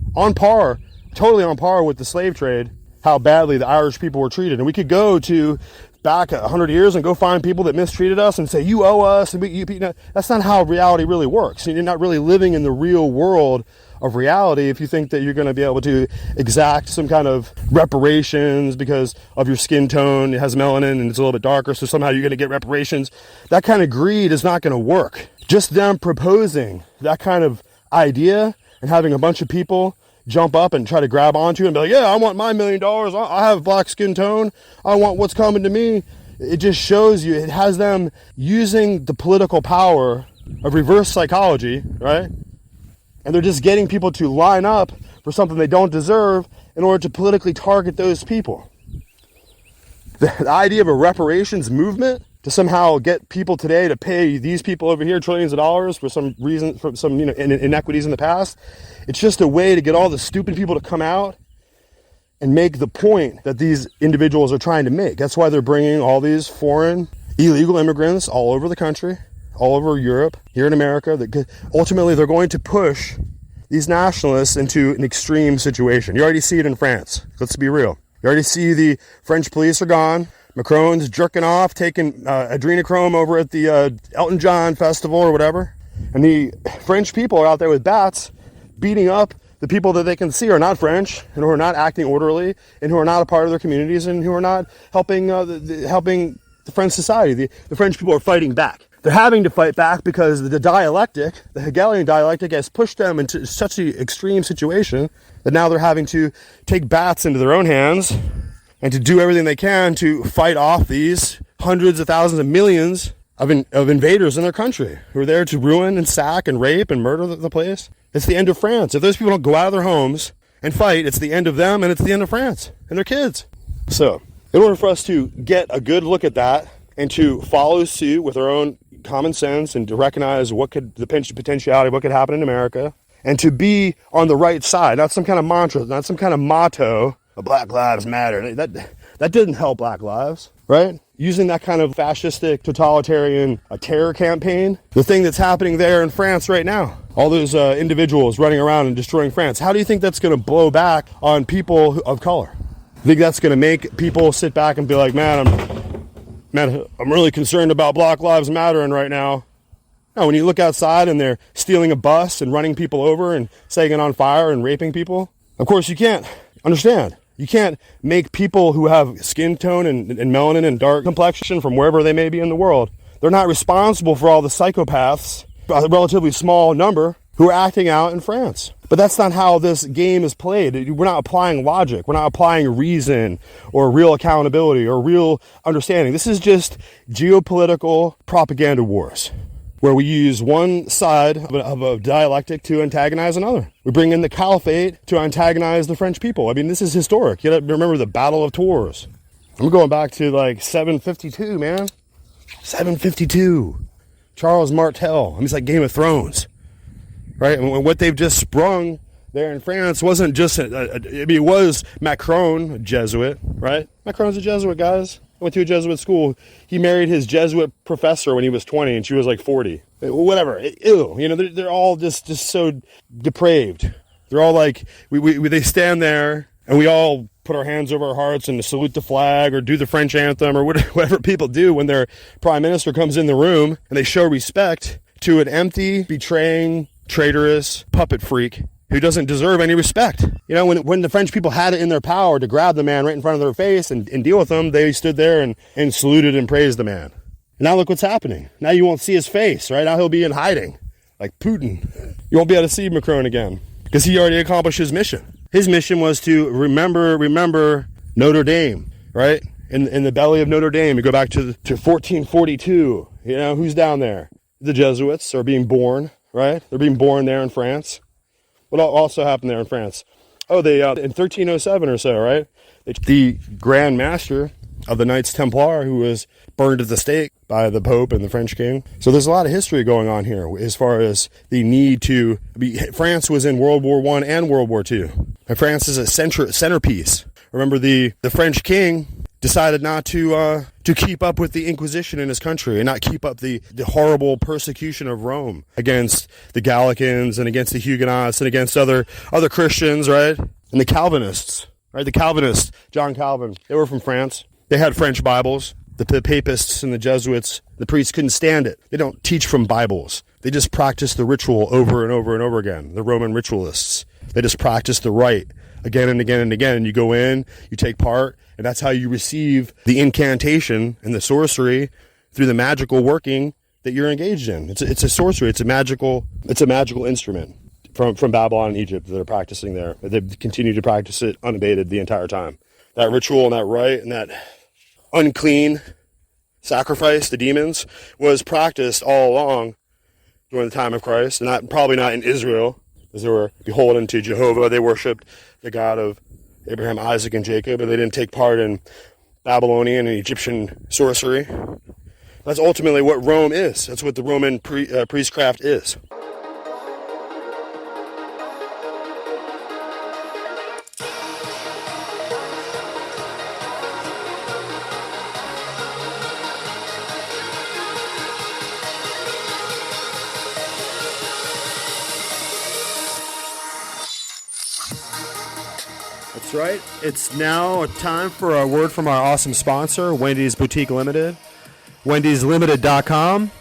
totally on par with the slave trade, how badly the Irish people were treated. And we could go to back 100 years and go find people that mistreated us and say, you owe us. And that's not how reality really works. You're not really living in the real world of reality if you think that you're going to be able to exact some kind of reparations because of your skin tone. It has melanin and it's a little bit darker, so somehow you're going to get reparations. That kind of greed is not going to work. Just them proposing that kind of idea and having a bunch of people jump up and try to grab onto it and be like, yeah, I want my $1 million. I have black skin tone. I want what's coming to me. It just shows you, it has them using the political power of reverse psychology, right? And they're just getting people to line up for something they don't deserve in order to politically target those people. The idea of a reparations movement to somehow get people today to pay these people over here trillions of dollars for some reason, for some inequities in the past, it's just a way to get all the stupid people to come out and make the point that these individuals are trying to make. That's why they're bringing all these foreign illegal immigrants all over the country, all over Europe, here in America. That ultimately they're going to push these nationalists into an extreme situation. You already see it in France. Let's be real. You already see the French police are gone. Macron's jerking off, taking adrenochrome over at the Elton John festival or whatever. And the French people are out there with bats beating up the people that they can see are not French and who are not acting orderly and who are not a part of their communities and who are not helping helping the French society. The French people are fighting back. They're having to fight back because the dialectic, the Hegelian dialectic, has pushed them into such an extreme situation that now they're having to take bats into their own hands and to do everything they can to fight off these hundreds of thousands of millions of invaders in their country who are there to ruin and sack and rape and murder the place. It's the end of France. If those people don't go out of their homes and fight, it's the end of them and it's the end of France and their kids. So, in order for us to get a good look at that and to follow suit with our own common sense and to recognize the potentiality of what could happen in America and to be on the right side, not some kind of mantra, not some kind of motto, Black Lives Matter. That didn't help Black lives, right? Using that kind of fascistic, totalitarian terror campaign, the thing that's happening there in France right now, all those individuals running around and destroying France, how do you think that's going to blow back on people of color? You think that's going to make people sit back and be like, man, I'm really concerned about Black Lives Mattering right now? No, when you look outside and they're stealing a bus and running people over and setting it on fire and raping people, of course you can't understand. You can't make people who have skin tone and melanin and dark complexion from wherever they may be in the world. They're not responsible for all the psychopaths, a relatively small number, who are acting out in France. But that's not how this game is played. We're not applying logic. We're not applying reason or real accountability or real understanding. This is just geopolitical propaganda wars, where we use one side of a dialectic to antagonize another. We bring in the caliphate to antagonize the French people. I mean, this is historic. You gotta remember the Battle of Tours. I'm going back to like 752, man. 752. Charles Martel. I mean, it's like Game of Thrones, right? And what they've just sprung there in France wasn't just, it was Macron, a Jesuit, right? Macron's a Jesuit, guys. went to a Jesuit school. He married his Jesuit professor when he was 20 and she was like 40. Whatever. Ew. You know, they're all just so depraved. They're all like, they stand there and we all put our hands over our hearts and salute the flag or do the French anthem or whatever people do when their prime minister comes in the room, and they show respect to an empty, betraying, traitorous puppet freak who doesn't deserve any respect. You know, when the French people had it in their power to grab the man right in front of their face and deal with him, they stood there and saluted and praised the man. And now look what's happening. Now you won't see his face, right? Now he'll be in hiding, like Putin. You won't be able to see Macron again because he already accomplished his mission. His mission was to remember Notre Dame, right? In the belly of Notre Dame. You go back to 1442. You know, who's down there? The Jesuits are being born, right? They're being born there in France. What also happened there in France? Oh, they in 1307 or so, right? The Grand Master of the Knights Templar, who was burned at the stake by the Pope and the French King. So there's a lot of history going on here as far as the need to be. France was in World War I and World War II. And France is a centerpiece. Remember, the French King decided not to keep up with the Inquisition in his country and not keep up the horrible persecution of Rome against the Gallicans and against the Huguenots and against other Christians, right? And the Calvinists, right? The Calvinists, John Calvin, they were from France. They had French Bibles. The papists and the Jesuits, the priests couldn't stand it. They don't teach from Bibles. They just practice the ritual over and over and over again. The Roman ritualists. They just practice the rite again and again and again. And you go in, you take part, and that's how you receive the incantation and the sorcery through the magical working that you're engaged in. It's a sorcery. It's a magical instrument from Babylon and Egypt that they're practicing there. They continue to practice it unabated the entire time. That ritual and that rite and that unclean sacrifice, the demons, was practiced all along during the time of Christ, and probably not in Israel, as they were beholden to Jehovah. They worshipped the God of Abraham, Isaac, and Jacob, and they didn't take part in Babylonian and Egyptian sorcery. That's ultimately what Rome is. That's what the Roman priestcraft is. That's right. It's now time for a word from our awesome sponsor, Wendy's Boutique Limited. Wendy'sLimited.com.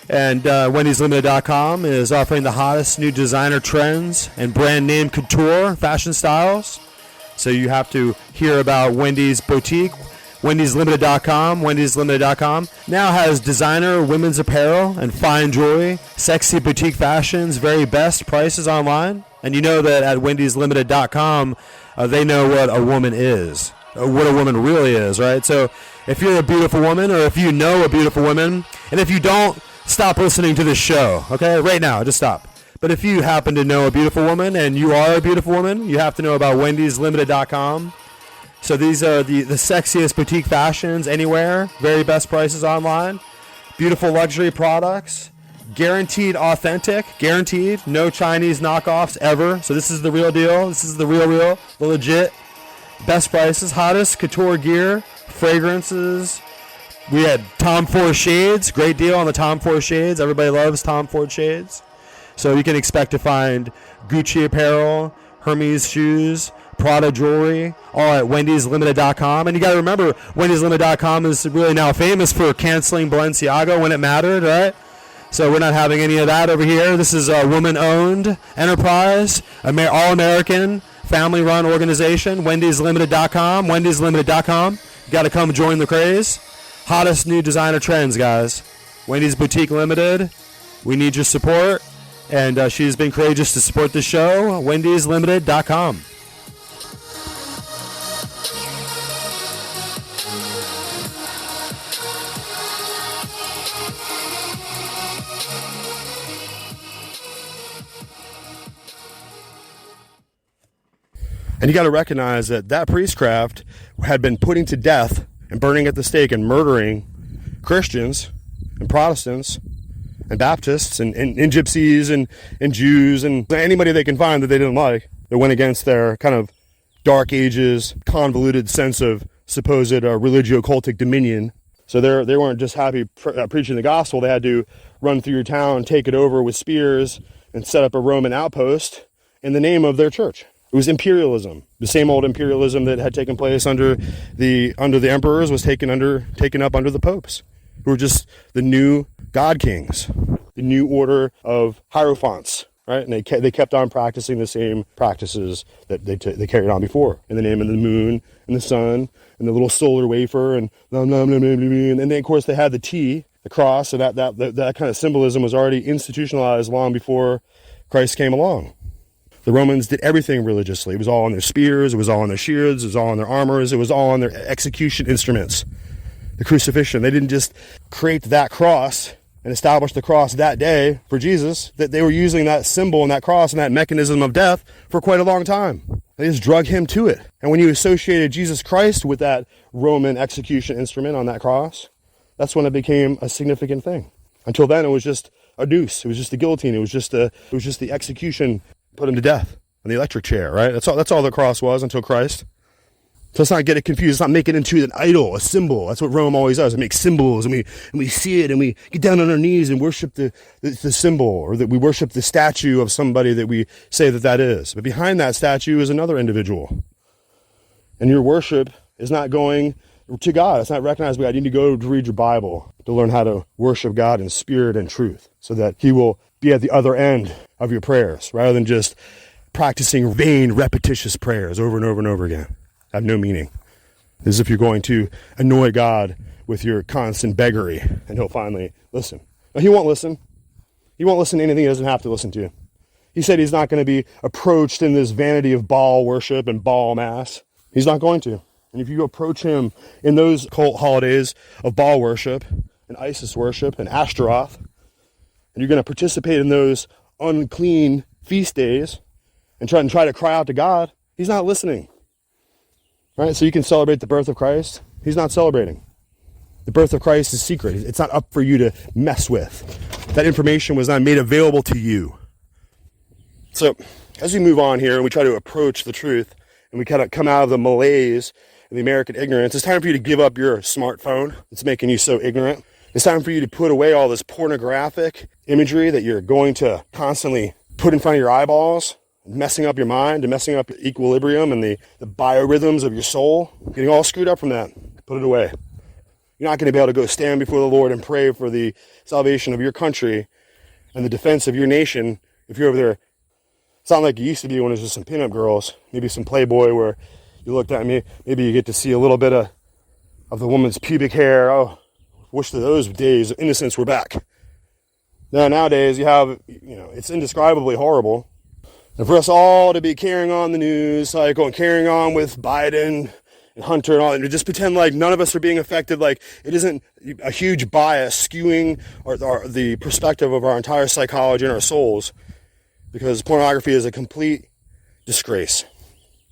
And Wendy'sLimited.com is offering the hottest new designer trends and brand name couture fashion styles. So you have to hear about Wendy's Boutique. Wendy'sLimited.com. Wendy'sLimited.com now has designer women's apparel and fine jewelry, sexy boutique fashions, very best prices online. And you know that at Wendy'sLimited.com, they know what a woman is, what a woman really is, right? So if you're a beautiful woman, or if you know a beautiful woman, and if you don't, stop listening to this show, okay? Right now, just stop. But if you happen to know a beautiful woman, and you are a beautiful woman, you have to know about Wendy'sLimited.com. So these are the sexiest boutique fashions anywhere, very best prices online, beautiful luxury products, guaranteed authentic, guaranteed, no Chinese knockoffs ever. So this is the real deal. This is the real, the legit, best prices, hottest couture gear, fragrances. We had Tom Ford shades, great deal on the Tom Ford shades. Everybody loves Tom Ford shades. So you can expect to find Gucci apparel, Hermes shoes, Prada jewelry, all at Wendy'sLimited.com. And you got to remember, Wendy'sLimited.com is really now famous for canceling Balenciaga when it mattered, right? So we're not having any of that over here. This is a woman-owned enterprise, all-American, family-run organization. Wendy'sLimited.com. Wendy'sLimited.com. You got to come join the craze. Hottest new designer trends, guys. Wendy's Boutique Limited. We need your support. And she's been courageous to support the show. Wendy'sLimited.com. And you got to recognize that priestcraft had been putting to death and burning at the stake and murdering Christians and Protestants and Baptists and gypsies and Jews and anybody they can find that they didn't like, that went against their kind of dark ages, convoluted sense of supposed religio-cultic dominion. So they weren't just happy preaching the gospel. They had to run through your town, take it over with spears, and set up a Roman outpost in the name of their church. It was imperialism. The same old imperialism that had taken place under the emperors was taken up under the popes, who were just the new god kings, the new order of hierophants, right? And they kept on practicing the same practices that they carried on before, in the name of the moon and the sun and the little solar wafer and blah, blah, blah, blah, blah, blah. And then of course they had the T, the cross, so that kind of symbolism was already institutionalized long before Christ came along. The Romans did everything religiously. It was all on their spears, it was all on their shields, it was all on their armors, it was all on their execution instruments. The crucifixion. They didn't just create that cross and establish the cross that day for Jesus, that they were using that symbol and that cross and that mechanism of death for quite a long time. They just drug him to it. And when you associated Jesus Christ with that Roman execution instrument on that cross, that's when it became a significant thing. Until then, it was just a noose. It was just the guillotine. It was just the execution, put him to death on the electric chair, right? That's all the cross was until Christ. So let's not get it confused. Let's not make it into an idol, a symbol. That's what Rome always does. It makes symbols, and we see it, and we get down on our knees and worship the symbol, or that we worship the statue of somebody that we say that is. But behind that statue is another individual. And your worship is not going to God. It's not recognized by God. You need to go to read your Bible to learn how to worship God in spirit and truth, so that he will be at the other end of your prayers, rather than just practicing vain, repetitious prayers over and over and over again. Have no meaning. As if you're going to annoy God with your constant beggary, and he'll finally listen. But he won't listen. He won't listen to anything he doesn't have to listen to. He said he's not going to be approached in this vanity of Baal worship and Baal mass. He's not going to. And if you approach him in those cult holidays of Baal worship and Isis worship and Ashtaroth, and you're going to participate in those unclean feast days and try to cry out to God, he's not listening. Right? So you can celebrate the birth of Christ. He's not celebrating. The birth of Christ is secret. It's not up for you to mess with. That information was not made available to you. So as we move on here and we try to approach the truth, and we kind of come out of the malaise and the American ignorance, it's time for you to give up your smartphone that's making you so ignorant. It's time for you to put away all this pornographic imagery that you're going to constantly put in front of your eyeballs, messing up your mind and messing up equilibrium and the biorhythms of your soul, getting all screwed up from that. Put it away. You're not going to be able to go stand before the Lord and pray for the salvation of your country and the defense of your nation if you're over there. It's not like it used to be when it was just some pinup girls, maybe some Playboy where you looked at me, maybe you get to see a little bit of the woman's pubic hair. Oh, wish that those days of innocence were back. Now, nowadays, you have, it's indescribably horrible. And for us all to be carrying on the news cycle and carrying on with Biden and Hunter and all, and to just pretend like none of us are being affected, like it isn't a huge bias skewing the perspective of our entire psychology and our souls, because pornography is a complete disgrace.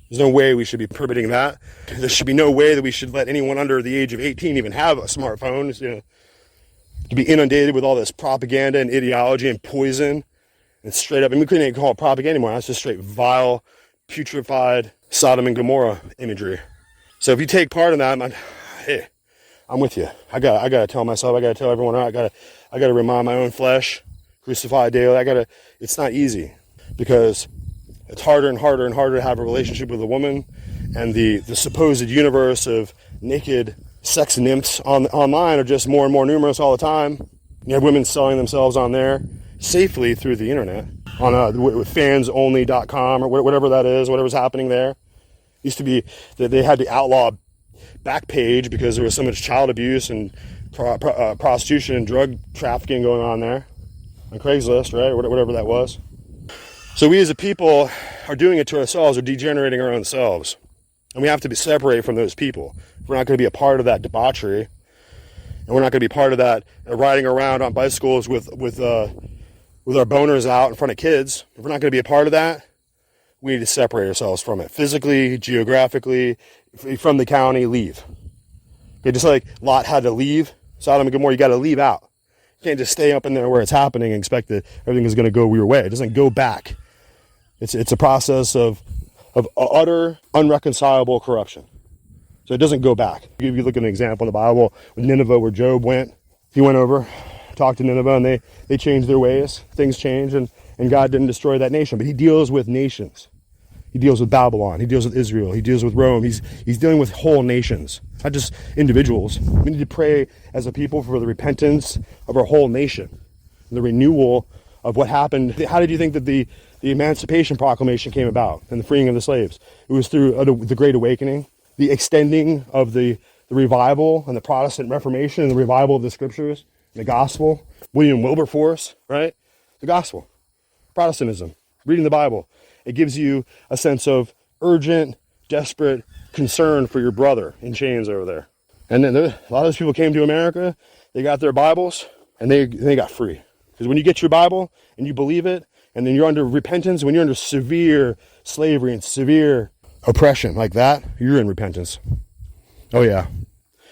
There's no way we should be permitting that. There should be no way that we should let anyone under the age of 18 even have a smartphone. To be inundated with all this propaganda and ideology and poison. And straight up, we couldn't even call it propaganda anymore. That's just straight vile, putrefied Sodom and Gomorrah imagery. So if you take part in that, I'm with you. I gotta tell myself, I gotta tell everyone, I gotta remind my own flesh, crucify daily. It's not easy, because it's harder and harder and harder to have a relationship with a woman, and the supposed universe of naked sex nymphs online are just more and more numerous all the time. You have women selling themselves on there safely through the internet on fansonly.com or whatever that is, whatever's happening there. Used to be that they had to outlaw Backpage because there was so much child abuse and prostitution and drug trafficking going on there on Craigslist, right? Or whatever that was. So we as a people are doing it to ourselves, or degenerating our own selves. And we have to be separated from those people. We're not going to be a part of that debauchery. And we're not going to be part of that riding around on bicycles with our boners out in front of kids. If we're not going to be a part of that, we need to separate ourselves from it. Physically, geographically, from the county, leave. Okay, just like Lot had to leave Sodom and Gomorrah, you got to leave out. You can't just stay up in there where it's happening and expect that everything is going to go your way. It doesn't go back. It's a process of utter, unreconcilable corruption. So it doesn't go back. If you look at an example in the Bible with Nineveh, where Job went, he went over, talked to Nineveh, and they changed their ways. Things changed, and God didn't destroy that nation. But he deals with nations. He deals with Babylon. He deals with Israel. He deals with Rome. He's dealing with whole nations, not just individuals. We need to pray as a people for the repentance of our whole nation, the renewal of what happened. How did you think that the Emancipation Proclamation came about and the freeing of the slaves? It was through the Great Awakening, the extending of the revival and the Protestant Reformation and the revival of the Scriptures, and the gospel. William Wilberforce, right? The gospel, Protestantism, reading the Bible. It gives you a sense of urgent, desperate concern for your brother in chains over there. And then a lot of those people came to America, they got their Bibles, and they got free. Because when you get your Bible and you believe it, and then you're under repentance, when you're under severe slavery and severe oppression like that, you're in repentance. Oh yeah.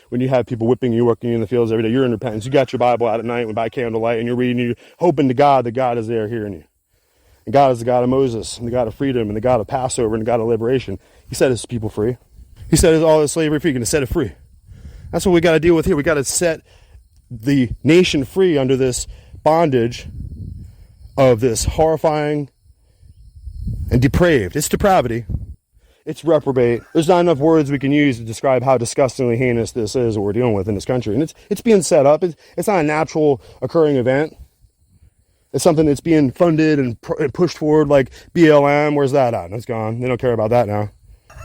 When you have people whipping you, working you in the fields every day, you're in repentance. You got your Bible out at night by candlelight, and you're reading, you're hoping to God that God is there hearing you. And God is the God of Moses, and the God of freedom, and the God of Passover, and the God of liberation. He set his people free. He set all his slavery free. He's going to set it free. That's what we got to deal with here. We got to set the nation free under this bondage of this horrifying and depraved. It's depravity. It's reprobate. There's not enough words we can use to describe how disgustingly heinous this is, what we're dealing with in this country. And it's being set up. It's not a natural occurring event. It's something that's being funded and pushed forward, like BLM. Where's that at? That's gone. They don't care about that now.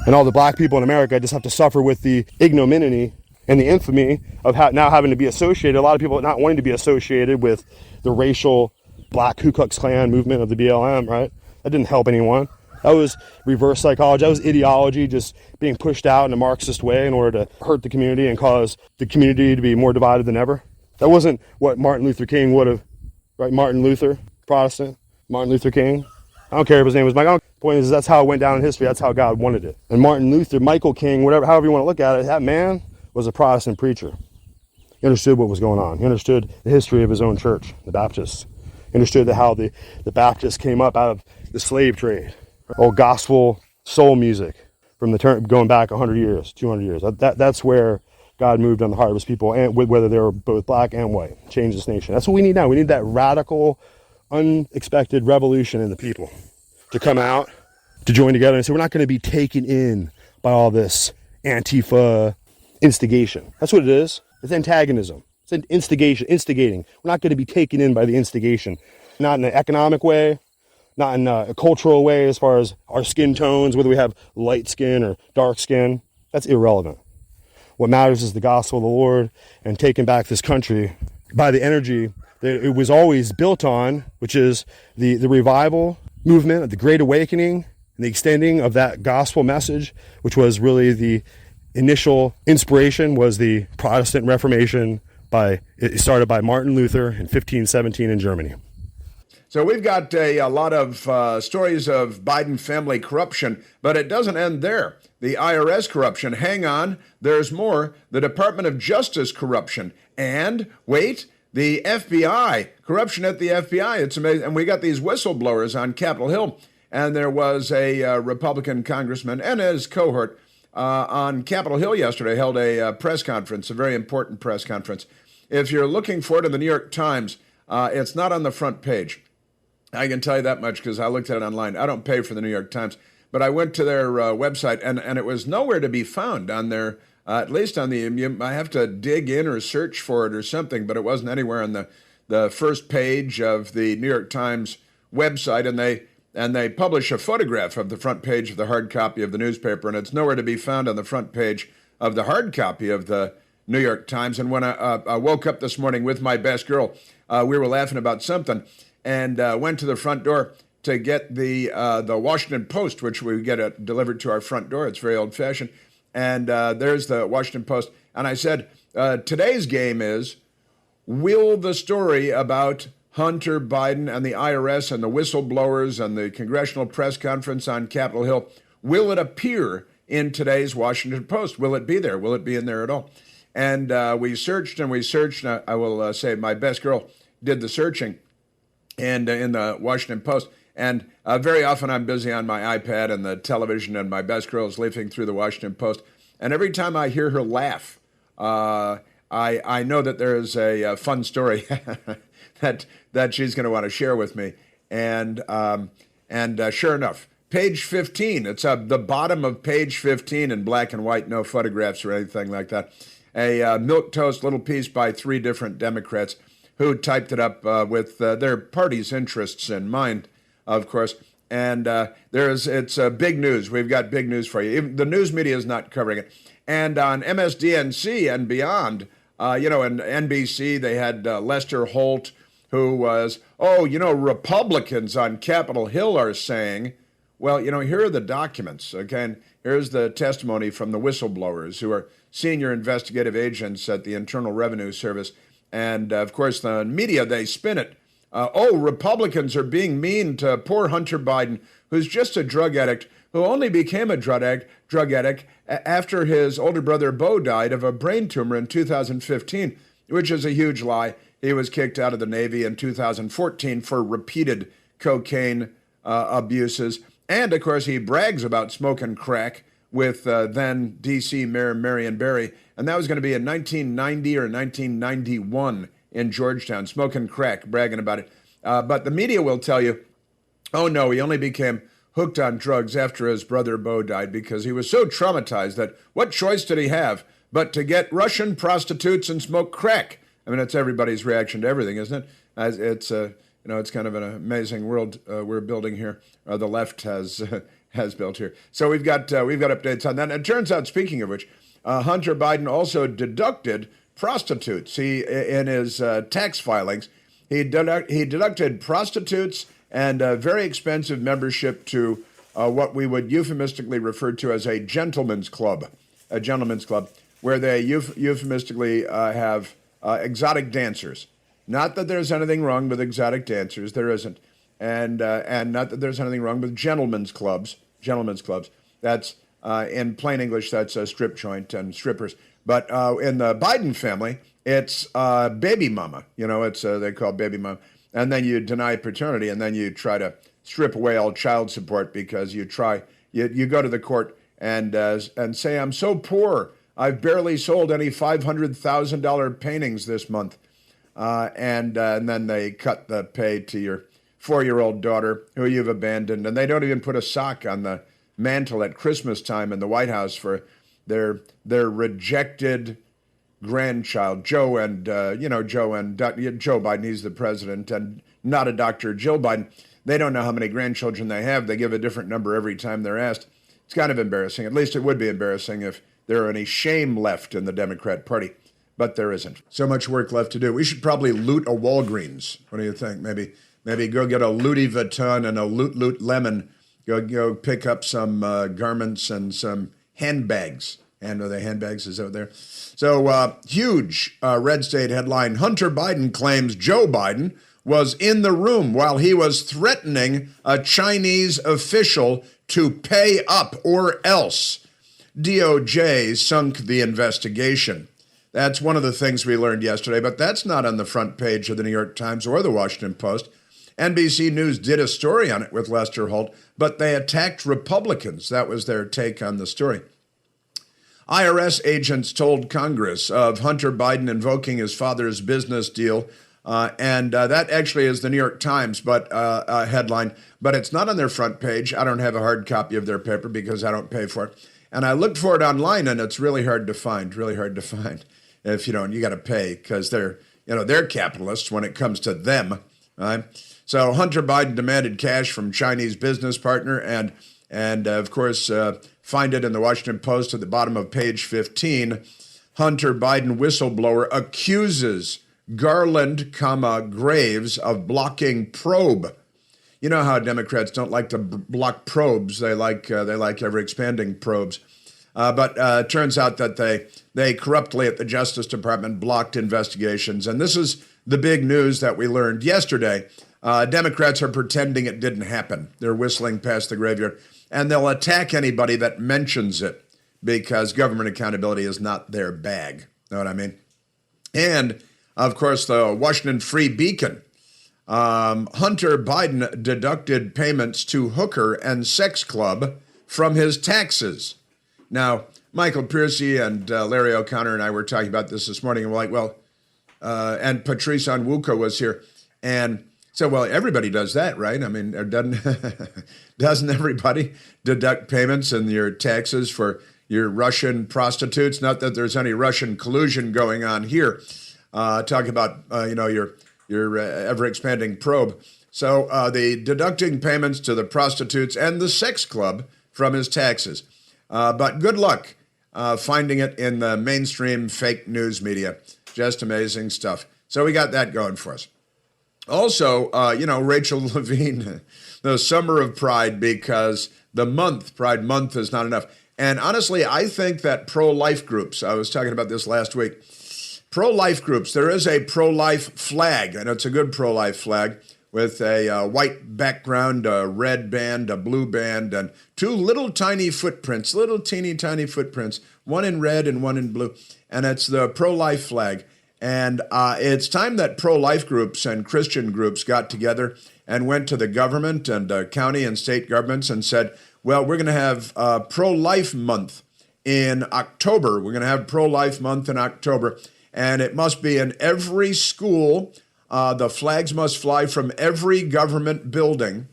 And all the black people in America just have to suffer with the ignominy and the infamy of now having to be associated. A lot of people not wanting to be associated with the racial black Ku Klux Klan movement of the BLM, right? That didn't help anyone. That was reverse psychology. That was ideology just being pushed out in a Marxist way in order to hurt the community and cause the community to be more divided than ever. That wasn't what Martin Luther King would have. Right, Martin Luther, Protestant, Martin Luther King. I don't care if his name was Michael. The point is, that's how it went down in history. That's how God wanted it. And Martin Luther, Michael King, however you want to look at it, that man was a Protestant preacher. He understood what was going on. He understood the history of his own church, the Baptists. He understood how the Baptists came up out of the slave trade. Old gospel soul music from going back 100 years, 200 years. That's where God moved on the heart of his people, and whether they were both black and white, change this nation. That's what we need now. We need that radical, unexpected revolution in the people to come out, to join together and say, we're not going to be taken in by all this Antifa instigation. That's what it is. It's antagonism. It's an instigating. We're not going to be taken in by the instigation. Not in an economic way, not in a cultural way as far as our skin tones, whether we have light skin or dark skin. That's irrelevant. What matters is the gospel of the Lord and taking back this country by the energy that it was always built on, which is the revival movement of the Great Awakening and the extending of that gospel message, which was really the initial inspiration was the Protestant Reformation. It started by Martin Luther in 1517 in Germany. So we've got a lot of stories of Biden family corruption, but it doesn't end there. The IRS corruption, hang on, there's more. The Department of Justice corruption, and wait, the FBI, corruption at the FBI. It's amazing. And we got these whistleblowers on Capitol Hill, and there was a Republican congressman and his cohort on Capitol Hill yesterday held a press conference, a very important press conference. If you're looking for it in the New York Times, it's not on the front page. I can tell you that much because I looked at it online. I don't pay for the New York Times, but I went to their website, and it was nowhere to be found on their, at least on the, I have to dig in or search for it or something, but it wasn't anywhere on the first page of the New York Times website, and they publish a photograph of the front page of the hard copy of the newspaper, and it's nowhere to be found on the front page of the hard copy of the New York Times. And when I woke up this morning with my best girl, we were laughing about something, and went to the front door to get the Washington Post, which we get it delivered to our front door. It's very old-fashioned. And there's the Washington Post. And I said, today's game is, will the story about Hunter Biden and the IRS and the whistleblowers and the congressional press conference on Capitol Hill, will it appear in today's Washington Post? Will it be there? Will it be in there at all? And we searched and we searched. And I will say my best girl did the searching. And in the Washington Post. And very often I'm busy on my iPad and the television, and my best girl is leafing through the Washington Post. And every time I hear her laugh, I know that there is a fun story that she's going to want to share with me. And sure enough, page 15, it's the bottom of page 15 in black and white, no photographs or anything like that. A milquetoast little piece by 3 different Democrats who typed it up with their party's interests in mind, of course. And it's big news. We've got big news for you. Even the news media is not covering it. And on MSDNC and beyond, and NBC, they had Lester Holt, who was, Republicans on Capitol Hill are saying, well, here are the documents, okay? And here's the testimony from the whistleblowers who are senior investigative agents at the Internal Revenue Service. And, of course, the media, they spin it. Republicans are being mean to poor Hunter Biden, who's just a drug addict, who only became a drug addict after his older brother Beau died of a brain tumor in 2015, which is a huge lie. He was kicked out of the Navy in 2014 for repeated cocaine abuses. And, of course, he brags about smoking crack with then D.C. Mayor Marion Barry. And that was going to be in 1990 or 1991 in Georgetown, smoking crack, bragging about it. But the media will tell you, oh, no, he only became hooked on drugs after his brother Beau died because he was so traumatized that what choice did he have but to get Russian prostitutes and smoke crack? I mean, it's everybody's reaction to everything, isn't it? It's kind of an amazing world we're building here. The left has built here. So we've got updates on that. And it turns out, speaking of which, Hunter Biden also deducted prostitutes. He in his tax filings, he deducted prostitutes and a very expensive membership to what we would euphemistically refer to as a gentleman's club, where they euphemistically have exotic dancers. Not that there's anything wrong with exotic dancers, there isn't, and not that there's anything wrong with gentlemen's clubs. That's in plain English, that's a strip joint and strippers. But in the Biden family, it's baby mama. It's they call baby mama. And then you deny paternity, and then you try to strip away all child support because you go to the court and say, I'm so poor, I've barely sold any $500,000 paintings this month. And then they cut the pay to your 4-year-old daughter who you've abandoned, and they don't even put a sock on the mantle at Christmas time in the White House for their rejected grandchild, Joe Biden. He's the president, and not a Dr. Jill Biden. They don't know how many grandchildren they have. They give a different number every time they're asked. It's kind of embarrassing. At least it would be embarrassing if there were any shame left in the Democrat Party. But there isn't. So much work left to do. We should probably loot a Walgreens. What do you think? Maybe go get a Louis Vuitton and a Loot Lemon. Go pick up some garments and some handbags. And are they handbags? Is that there? So huge red state headline. Hunter Biden claims Joe Biden was in the room while he was threatening a Chinese official to pay up or else. DOJ sunk the investigation. That's one of the things we learned yesterday, but that's not on the front page of the New York Times or the Washington Post. NBC News did a story on it with Lester Holt, but they attacked Republicans. That was their take on the story. IRS agents told Congress of Hunter Biden invoking his father's business deal, and that actually is the New York Times headline, but it's not on their front page. I don't have a hard copy of their paper because I don't pay for it. And I looked for it online, and it's really hard to find. If you don't, you got to pay because they're capitalists when it comes to them. Right? So Hunter Biden demanded cash from Chinese business partner, and of course, find it in the Washington Post at the bottom of page 15. Hunter Biden whistleblower accuses Garland, Graves of blocking probe. You know how Democrats don't like to block probes; they like ever expanding probes. But turns out that they corruptly at the Justice Department blocked investigations. And this is the big news that we learned yesterday. Democrats are pretending it didn't happen. They're whistling past the graveyard. And they'll attack anybody that mentions it because government accountability is not their bag. Know what I mean? And, of course, the Washington Free Beacon. Hunter Biden deducted payments to hooker and sex club from his taxes. Now, Michael Piercy and Larry O'Connor and I were talking about this morning, and we're like, well, and Patrice Onwuka was here, and said, well, everybody does that, right? I mean, doesn't everybody deduct payments and your taxes for your Russian prostitutes? Not that there's any Russian collusion going on here. Talking about your ever-expanding probe. So the deducting payments to the prostitutes and the sex club from his taxes. But good luck finding it in the mainstream fake news media. Just amazing stuff. So we got that going for us. Also, Rachel Levine, the summer of pride, because Pride Month is not enough. And honestly, I think that pro-life groups, I was talking about this last week, pro-life groups, there is a pro-life flag, and it's a good pro-life flag with a white background, a red band, a blue band, and two little tiny footprints, little teeny tiny footprints, one in red and one in blue, and it's the pro-life flag. And it's time that pro-life groups and Christian groups got together and went to the government and county and state governments and said, well, we're going to have pro-life month in October. We're going to have pro-life month in October, and it must be in every school. The flags must fly from every government building,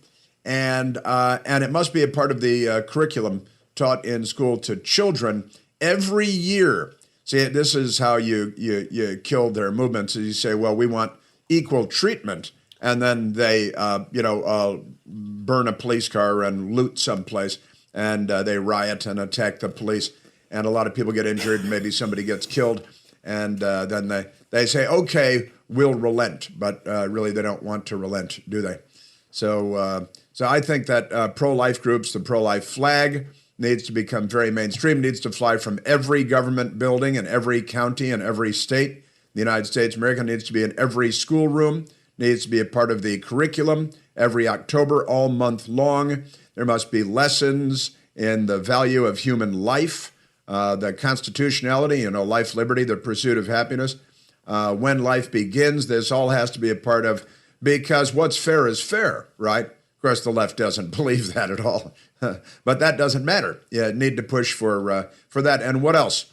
and it must be a part of the curriculum taught in school to children every year. See, this is how you kill their movements. You say, well, we want equal treatment, and then they burn a police car and loot someplace, and they riot and attack the police, and a lot of people get injured, and maybe somebody gets killed, and then they say, okay, we'll relent, but really they don't want to relent, do they? So I think that pro-life groups, the pro-life flag needs to become very mainstream, needs to fly from every government building in every county and every state. The United States of America needs to be in every schoolroom, needs to be a part of the curriculum every October, all month long. There must be lessons in the value of human life, the constitutionality, life, liberty, the pursuit of happiness. When life begins, this all has to be a part of, because what's fair is fair, right? Of course, the left doesn't believe that at all, but that doesn't matter. You need to push for that. And what else?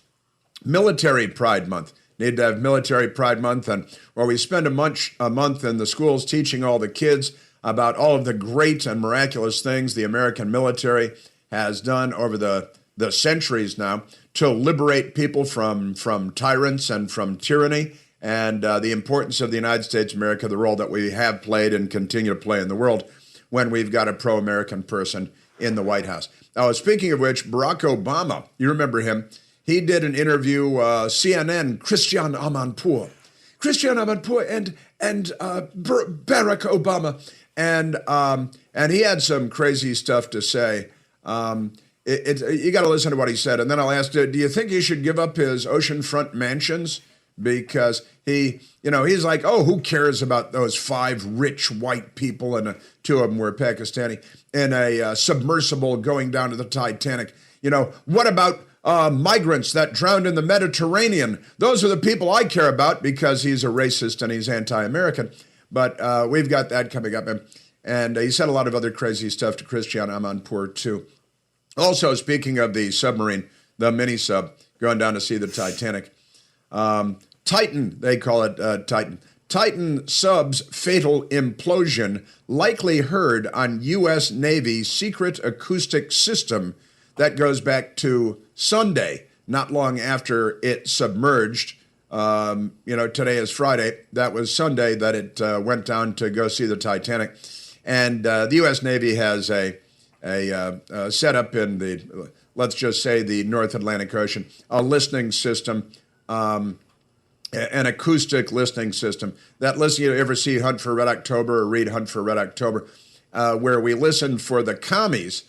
Military Pride Month. Need to have Military Pride Month, and where we spend a month in the schools teaching all the kids about all of the great and miraculous things the American military has done over the centuries now to liberate people from tyrants and from tyranny, and the importance of the United States of America, the role that we have played and continue to play in the world when we've got a pro-American person in the White House. Now, speaking of which, Barack Obama, you remember him, he did an interview, CNN, Christian Amanpour and Barack Obama, and he had some crazy stuff to say. You got to listen to what he said, and then I'll ask, do you think he should give up his oceanfront mansions? Because he's like, oh, who cares about those 5 rich white people, and 2 of them were Pakistani, in a submersible going down to the Titanic? What about migrants that drowned in the Mediterranean? Those are the people I care about, because he's a racist and he's anti-American. But we've got that coming up. And he said a lot of other crazy stuff to Christian Amanpour, too. Also, speaking of the submarine, the mini-sub, going down to see the Titanic. Titan, they call it Titan. Titan sub's fatal implosion likely heard on U.S. Navy secret acoustic system. That goes back to Sunday, not long after it submerged. Today is Friday. That was Sunday that it went down to go see the Titanic. And the U.S. Navy has a setup in the, let's just say, the North Atlantic Ocean, a listening system, an acoustic listening system. That listen, you ever see Hunt for Red October or read Hunt for Red October, where we listen for the commies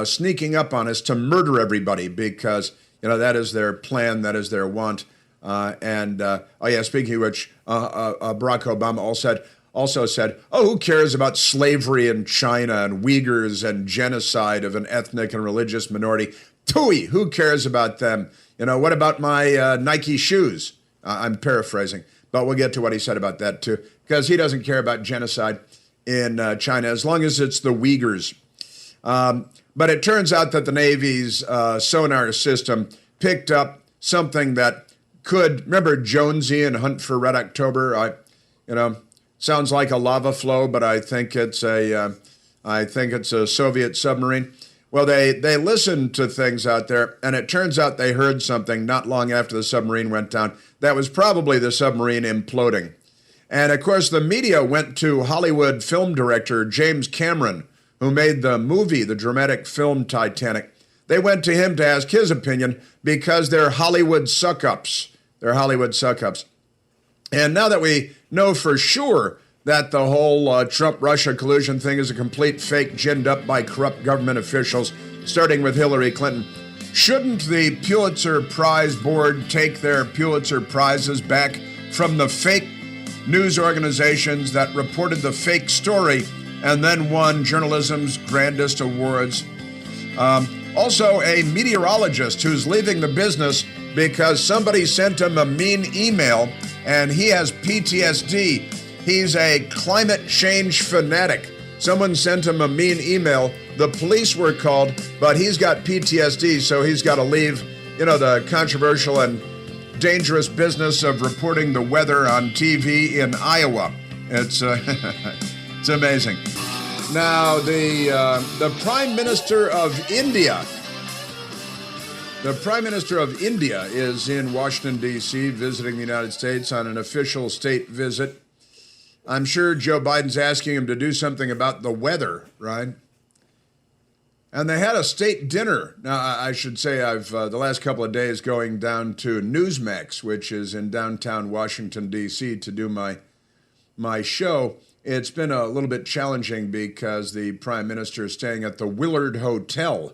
sneaking up on us to murder everybody, because that is their plan, that is their want. Speaking of which, Barack Obama also said, oh, who cares about slavery in China and Uyghurs and genocide of an ethnic and religious minority? Tooey, who cares about them? What about my Nike shoes? I'm paraphrasing, but we'll get to what he said about that too, because he doesn't care about genocide in China as long as it's the Uyghurs. But it turns out that the Navy's sonar system picked up something that could, remember Jonesy and Hunt for Red October? Sounds like a lava flow, but I think it's a Soviet submarine. Well, they listened to things out there, and it turns out they heard something not long after the submarine went down. That was probably the submarine imploding. And of course, the media went to Hollywood film director James Cameron, who made the movie, the dramatic film Titanic. They went to him to ask his opinion because they're Hollywood suck-ups. They're Hollywood suck-ups. And now that we know for sure that the whole Trump-Russia collusion thing is a complete fake ginned up by corrupt government officials, starting with Hillary Clinton, shouldn't the Pulitzer Prize Board take their Pulitzer Prizes back from the fake news organizations that reported the fake story and then won journalism's grandest awards? Also, a meteorologist who's leaving the business because somebody sent him a mean email and he has PTSD. He's a climate change fanatic. Someone sent him a mean email. The police were called, but he's got PTSD, so he's got to leave, the controversial and dangerous business of reporting the weather on TV in Iowa. It's it's amazing. Now, the Prime Minister of India. The Prime Minister of India is in Washington, D.C., visiting the United States on an official state visit. I'm sure Joe Biden's asking him to do something about the weather, right? And they had a state dinner. Now, I should say I've the last couple of days going down to Newsmax, which is in downtown Washington, D.C., to do my show. It's been a little bit challenging because the Prime Minister is staying at the Willard Hotel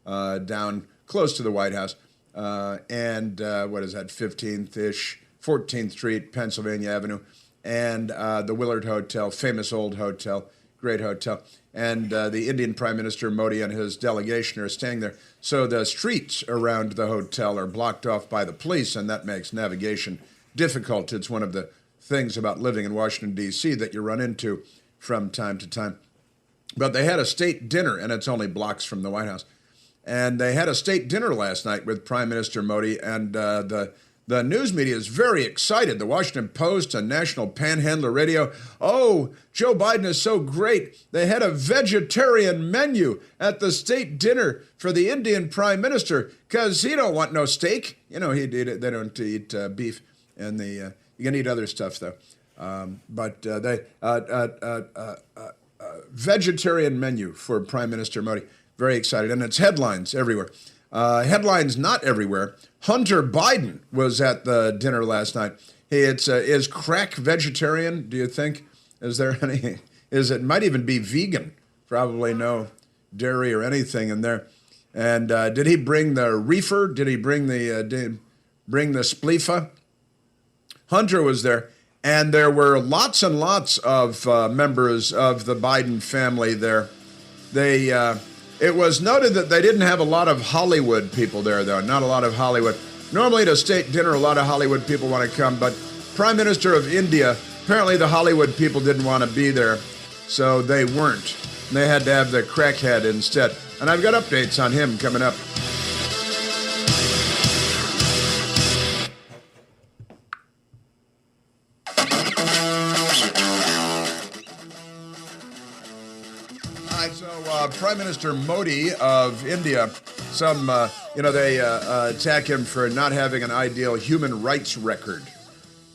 down close to the White House. And what is that, 15th-ish, 14th Street, Pennsylvania Avenue. And the Willard Hotel, famous old hotel, great hotel. And the Indian Prime Minister Modi and his delegation are staying there. So the streets around the hotel are blocked off by the police, and that makes navigation difficult. It's one of the things about living in Washington, D.C. that you run into from time to time. But they had a state dinner, and it's only blocks from the White House. And they had a state dinner last night with Prime Minister Modi, and the news media is very excited. The Washington Post and National Panhandler Radio. Oh, Joe Biden is so great. They had a vegetarian menu at the state dinner for the Indian Prime Minister because he don't want no steak. They don't eat beef, and you can eat other stuff though. Vegetarian menu for Prime Minister Modi. Very excited, and it's headlines everywhere. Headlines not everywhere. Hunter Biden was at the dinner last night. Is crack vegetarian, do you think? Is there any? It might even be vegan. Probably no dairy or anything in there. And did he bring the reefer? Did he bring the spleefa? Hunter was there, and there were lots and lots of members of the Biden family there. It was noted that they didn't have a lot of Hollywood people there, though. Not a lot of Hollywood. Normally at a state dinner, a lot of Hollywood people want to come, but Prime Minister of India, apparently the Hollywood people didn't want to be there, so they weren't. They had to have the crackhead instead. And I've got updates on him coming up. Prime Minister Modi of India, they attack him for not having an ideal human rights record.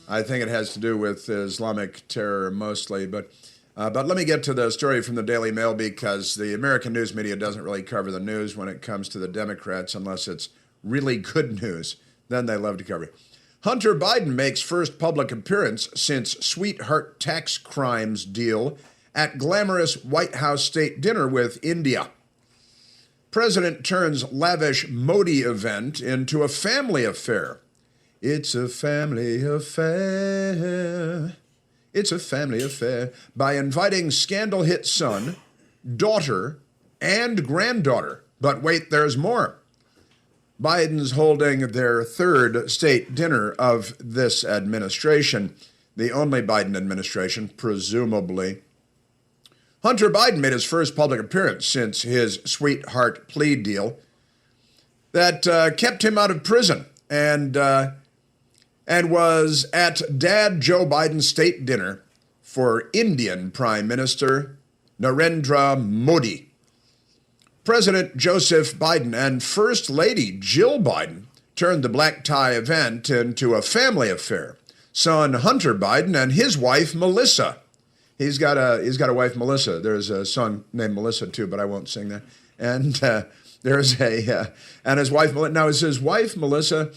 I think it has to do with Islamic terror mostly, but let me get to the story from the Daily Mail because the American news media doesn't really cover the news when it comes to the Democrats unless it's really good news. Then they love to cover it. Hunter Biden makes first public appearance since sweetheart tax crimes deal at glamorous White House state dinner with India. President turns lavish Modi event into a family affair. It's a family affair. It's a family affair. By inviting scandal hit son, daughter, and granddaughter. But wait, there's more. Biden's holding their third state dinner of this administration, the only Biden administration, presumably. Hunter Biden made his first public appearance since his sweetheart plea deal. that kept him out of prison and was at Dad Joe Biden's state dinner for Indian Prime Minister Narendra Modi. President Joseph Biden and First Lady Jill Biden turned the black tie event into a family affair. Son Hunter Biden and his wife Melissa. He's got a wife Melissa. There's a son named Melissa too, but I won't sing that. And and his wife. Now, was his wife Melissa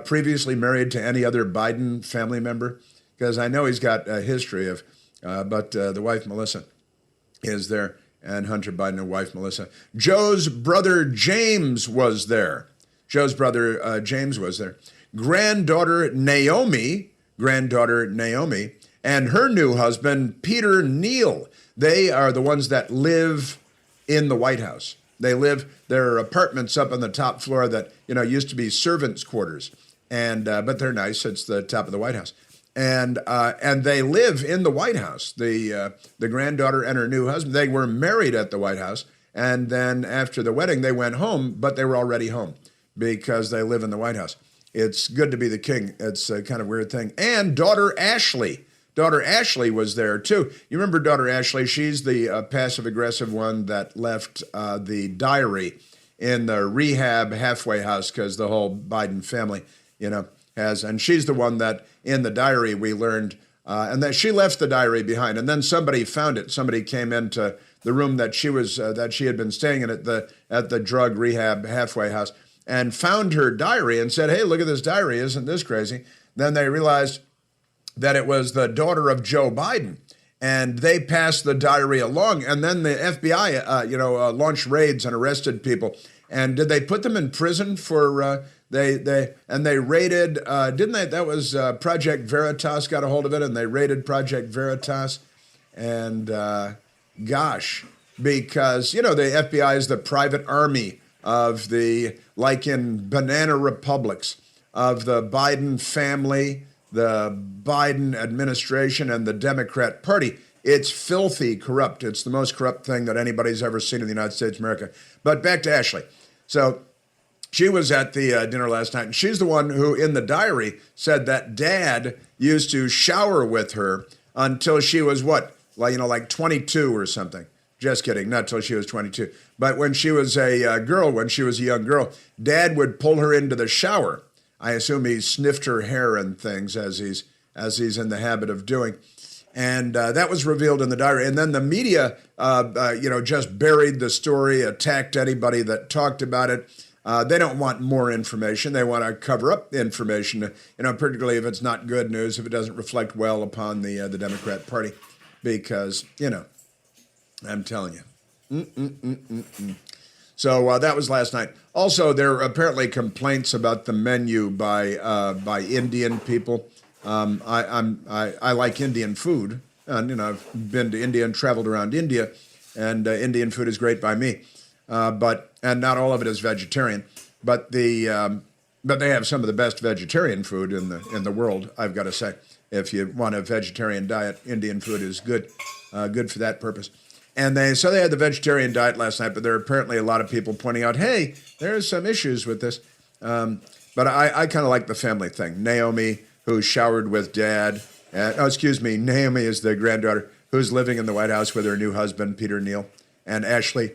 previously married to any other Biden family member? Because I know he's got a history of, but the wife Melissa is there, and Hunter Biden and wife Melissa. Joe's brother James was there. James was there. Granddaughter Naomi, and her new husband Peter Neal. They are the ones that live in the White House. There are apartments up on the top floor that, used to be servants' quarters. And, but they're nice. It's the top of the White House. And they live in the White House. The granddaughter and her new husband, they were married at the White House. And then after the wedding, they went home, but they were already home because they live in the White House. It's good to be the king. It's a kind of weird thing. And daughter Ashley was there too. You remember daughter Ashley? She's the passive-aggressive one that left the diary in the rehab halfway house because the whole Biden family, has. And she's the one that in the diary we learned, and that she left the diary behind. And then somebody found it. Somebody came into the room that she had been staying in at the drug rehab halfway house and found her diary and said, "Hey, look at this diary. Isn't this crazy?" Then they realized that it was the daughter of Joe Biden, and they passed the diary along. And then the FBI, launched raids and arrested people. And did they put them in prison for? They raided, didn't they? That was Project Veritas got a hold of it, and they raided Project Veritas. And because the FBI is the private army of like in banana republics, of the Biden family, the Biden administration, and the Democrat Party. It's filthy corrupt. It's the most corrupt thing that anybody's ever seen in the United States of America. But back to Ashley. So she was at the dinner last night, and she's the one who, in the diary, said that Dad used to shower with her until she was like 22 or something. Just kidding, not till she was 22. But when she was a young girl, Dad would pull her into the shower. I assume he sniffed her hair and things as he's in the habit of doing. And that was revealed in the diary. And then the media, just buried the story, attacked anybody that talked about it. They don't want more information. They want to cover up the information, particularly if it's not good news, if it doesn't reflect well upon the Democrat Party. Because, I'm telling you. So that was last night. Also, there are apparently complaints about the menu by Indian people. I like Indian food, and I've been to India and traveled around India, and Indian food is great by me. And not all of it is vegetarian, but they have some of the best vegetarian food in the world. I've got to say, if you want a vegetarian diet, Indian food is good for that purpose. And they had the vegetarian diet last night, but there are apparently a lot of people pointing out, hey, there's some issues with this. But I kind of like the family thing. Naomi, who showered with Dad. Naomi is the granddaughter who's living in the White House with her new husband, Peter Neal, and Ashley,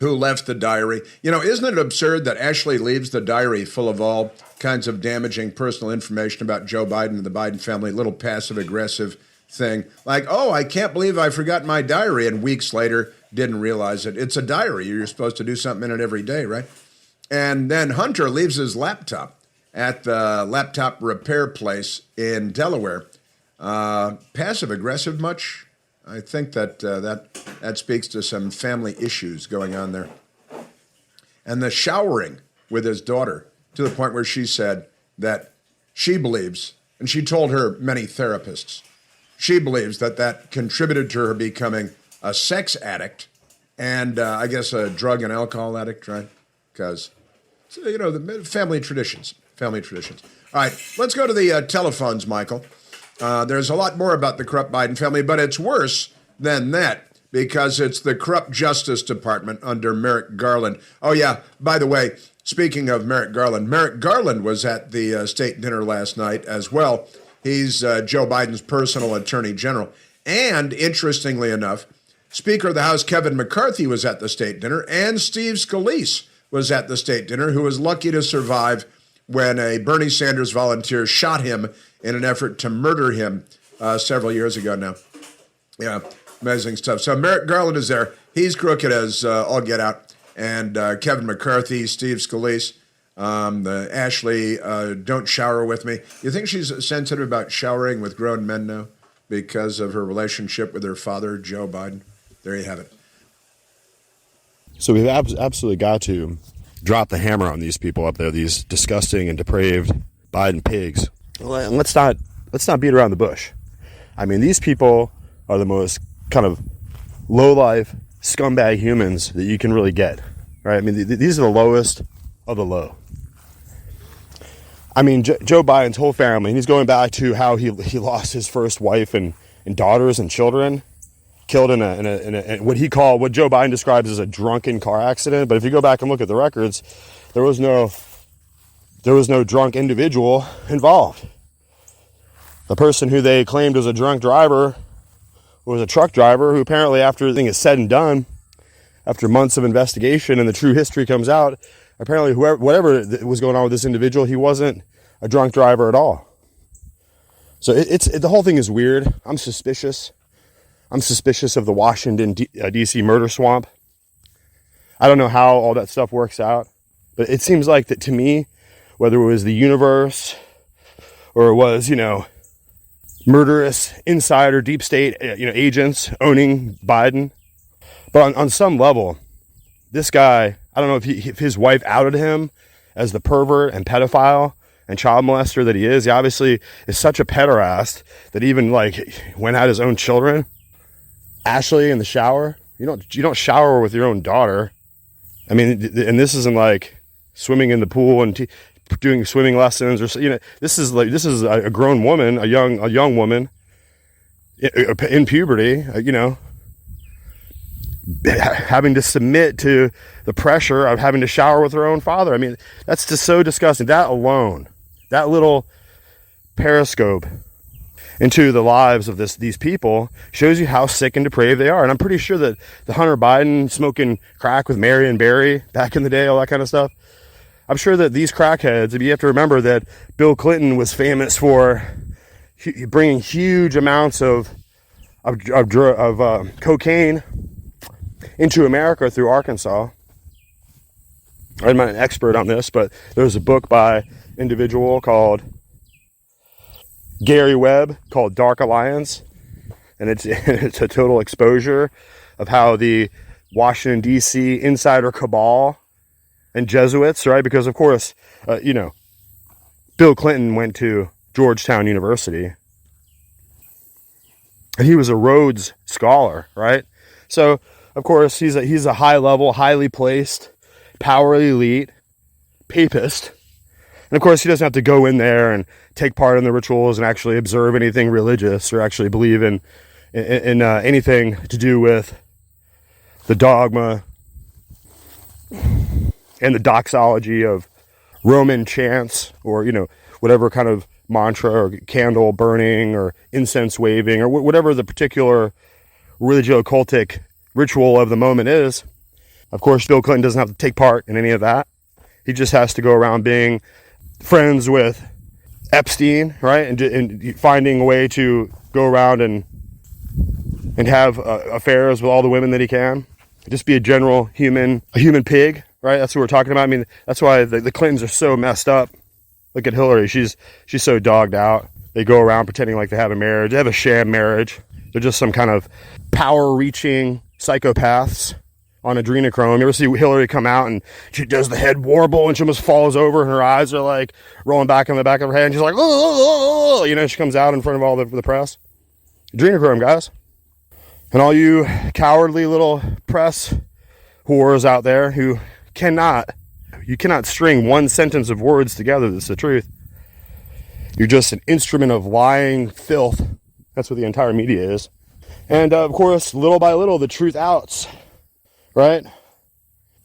who left the diary. Isn't it absurd that Ashley leaves the diary full of all kinds of damaging personal information about Joe Biden and the Biden family, little passive-aggressive thing. Like, oh, I can't believe I forgot my diary, and weeks later didn't realize it. It's a diary. You're supposed to do something in it every day, right? And then Hunter leaves his laptop at the laptop repair place in Delaware. Passive-aggressive much? I think that speaks to some family issues going on there. And the showering with his daughter, to the point where she said that she believes, and she told her many therapists, she believes that contributed to her becoming a sex addict and I guess a drug and alcohol addict, right? Because, the family traditions. All right, let's go to the telephones, Michael. There's a lot more about the corrupt Biden family, but it's worse than that because it's the corrupt Justice Department under Merrick Garland. Oh, yeah, by the way, speaking of Merrick Garland was at the state dinner last night as well. He's Joe Biden's personal attorney general. And interestingly enough, Speaker of the House Kevin McCarthy was at the state dinner, and Steve Scalise was at the state dinner, who was lucky to survive when a Bernie Sanders volunteer shot him in an effort to murder him several years ago now. Yeah, amazing stuff. So Merrick Garland is there. He's crooked as all get out. And Kevin McCarthy, Steve Scalise, Ashley, don't shower with me. You think she's sensitive about showering with grown men now because of her relationship with her father, Joe Biden? There you have it. So we've absolutely got to drop the hammer on these people up there, these disgusting and depraved Biden pigs. Let's not beat around the bush. I mean, these people are the most kind of low-life scumbag humans that you can really get, right? I mean, these are the lowest of the low. I mean, Joe Biden's whole family, and he's going back to how he lost his first wife and daughters and children, killed in a what Joe Biden describes as a drunken car accident. But if you go back and look at the records, there was no drunk individual involved. The person who they claimed was a drunk driver was a truck driver who apparently, after everything is said and done, after months of investigation and the true history comes out, apparently whatever was going on with this individual, he wasn't a drunk driver at all. So the whole thing is weird. I'm suspicious of the Washington, D.C. murder swamp. I don't know how all that stuff works out, but it seems like that to me, whether it was the universe or it was, murderous insider deep state, agents owning Biden. But on some level, this guy, I don't know if his wife outed him as the pervert and pedophile and child molester that he is. He obviously is such a pederast that even went at his own children. Ashley in the shower. You don't shower with your own daughter. I mean, and this isn't like swimming in the pool and doing swimming lessons or this is a grown woman, a young woman in puberty, having to submit to the pressure of having to shower with her own father. I mean, that's just so disgusting. That alone, that little periscope into the lives of these people shows you how sick and depraved they are. And I'm pretty sure that the Hunter Biden smoking crack with Marion Barry back in the day, all that kind of stuff, I'm sure that these crackheads, you have to remember that Bill Clinton was famous for bringing huge amounts of cocaine into America through Arkansas. I'm not an expert on this, but there's a book by an individual called Gary Webb called Dark Alliance, and it's a total exposure of how the Washington, D.C. insider cabal and Jesuits, right? Because, of course, Bill Clinton went to Georgetown University, and he was a Rhodes Scholar, right? So, of course, he's a high-level, highly placed, power elite papist. And, of course, he doesn't have to go in there and take part in the rituals and actually observe anything religious or actually believe in anything to do with the dogma and the doxology of Roman chants or, whatever kind of mantra or candle burning or incense waving or whatever the particular religio-cultic ritual of the moment is. Of course, Bill Clinton doesn't have to take part in any of that. He just has to go around being friends with Epstein, right? And finding a way to go around and have affairs with all the women that he can. Just be a general human pig, right? That's what we're talking about. I mean, that's why the Clintons are so messed up. Look at Hillary. She's so dogged out. They go around pretending like they have a marriage. They have a sham marriage. They're just some kind of power-reaching psychopaths on adrenochrome. You ever see Hillary come out and she does the head warble and she almost falls over and her eyes are like rolling back in the back of her head and she's like, oh, she comes out in front of all the press. Adrenochrome, guys. And all you cowardly little press whores out there who cannot string one sentence of words together that's the truth. You're just an instrument of lying filth. That's what the entire media is. And of course, little by little, the truth outs, right?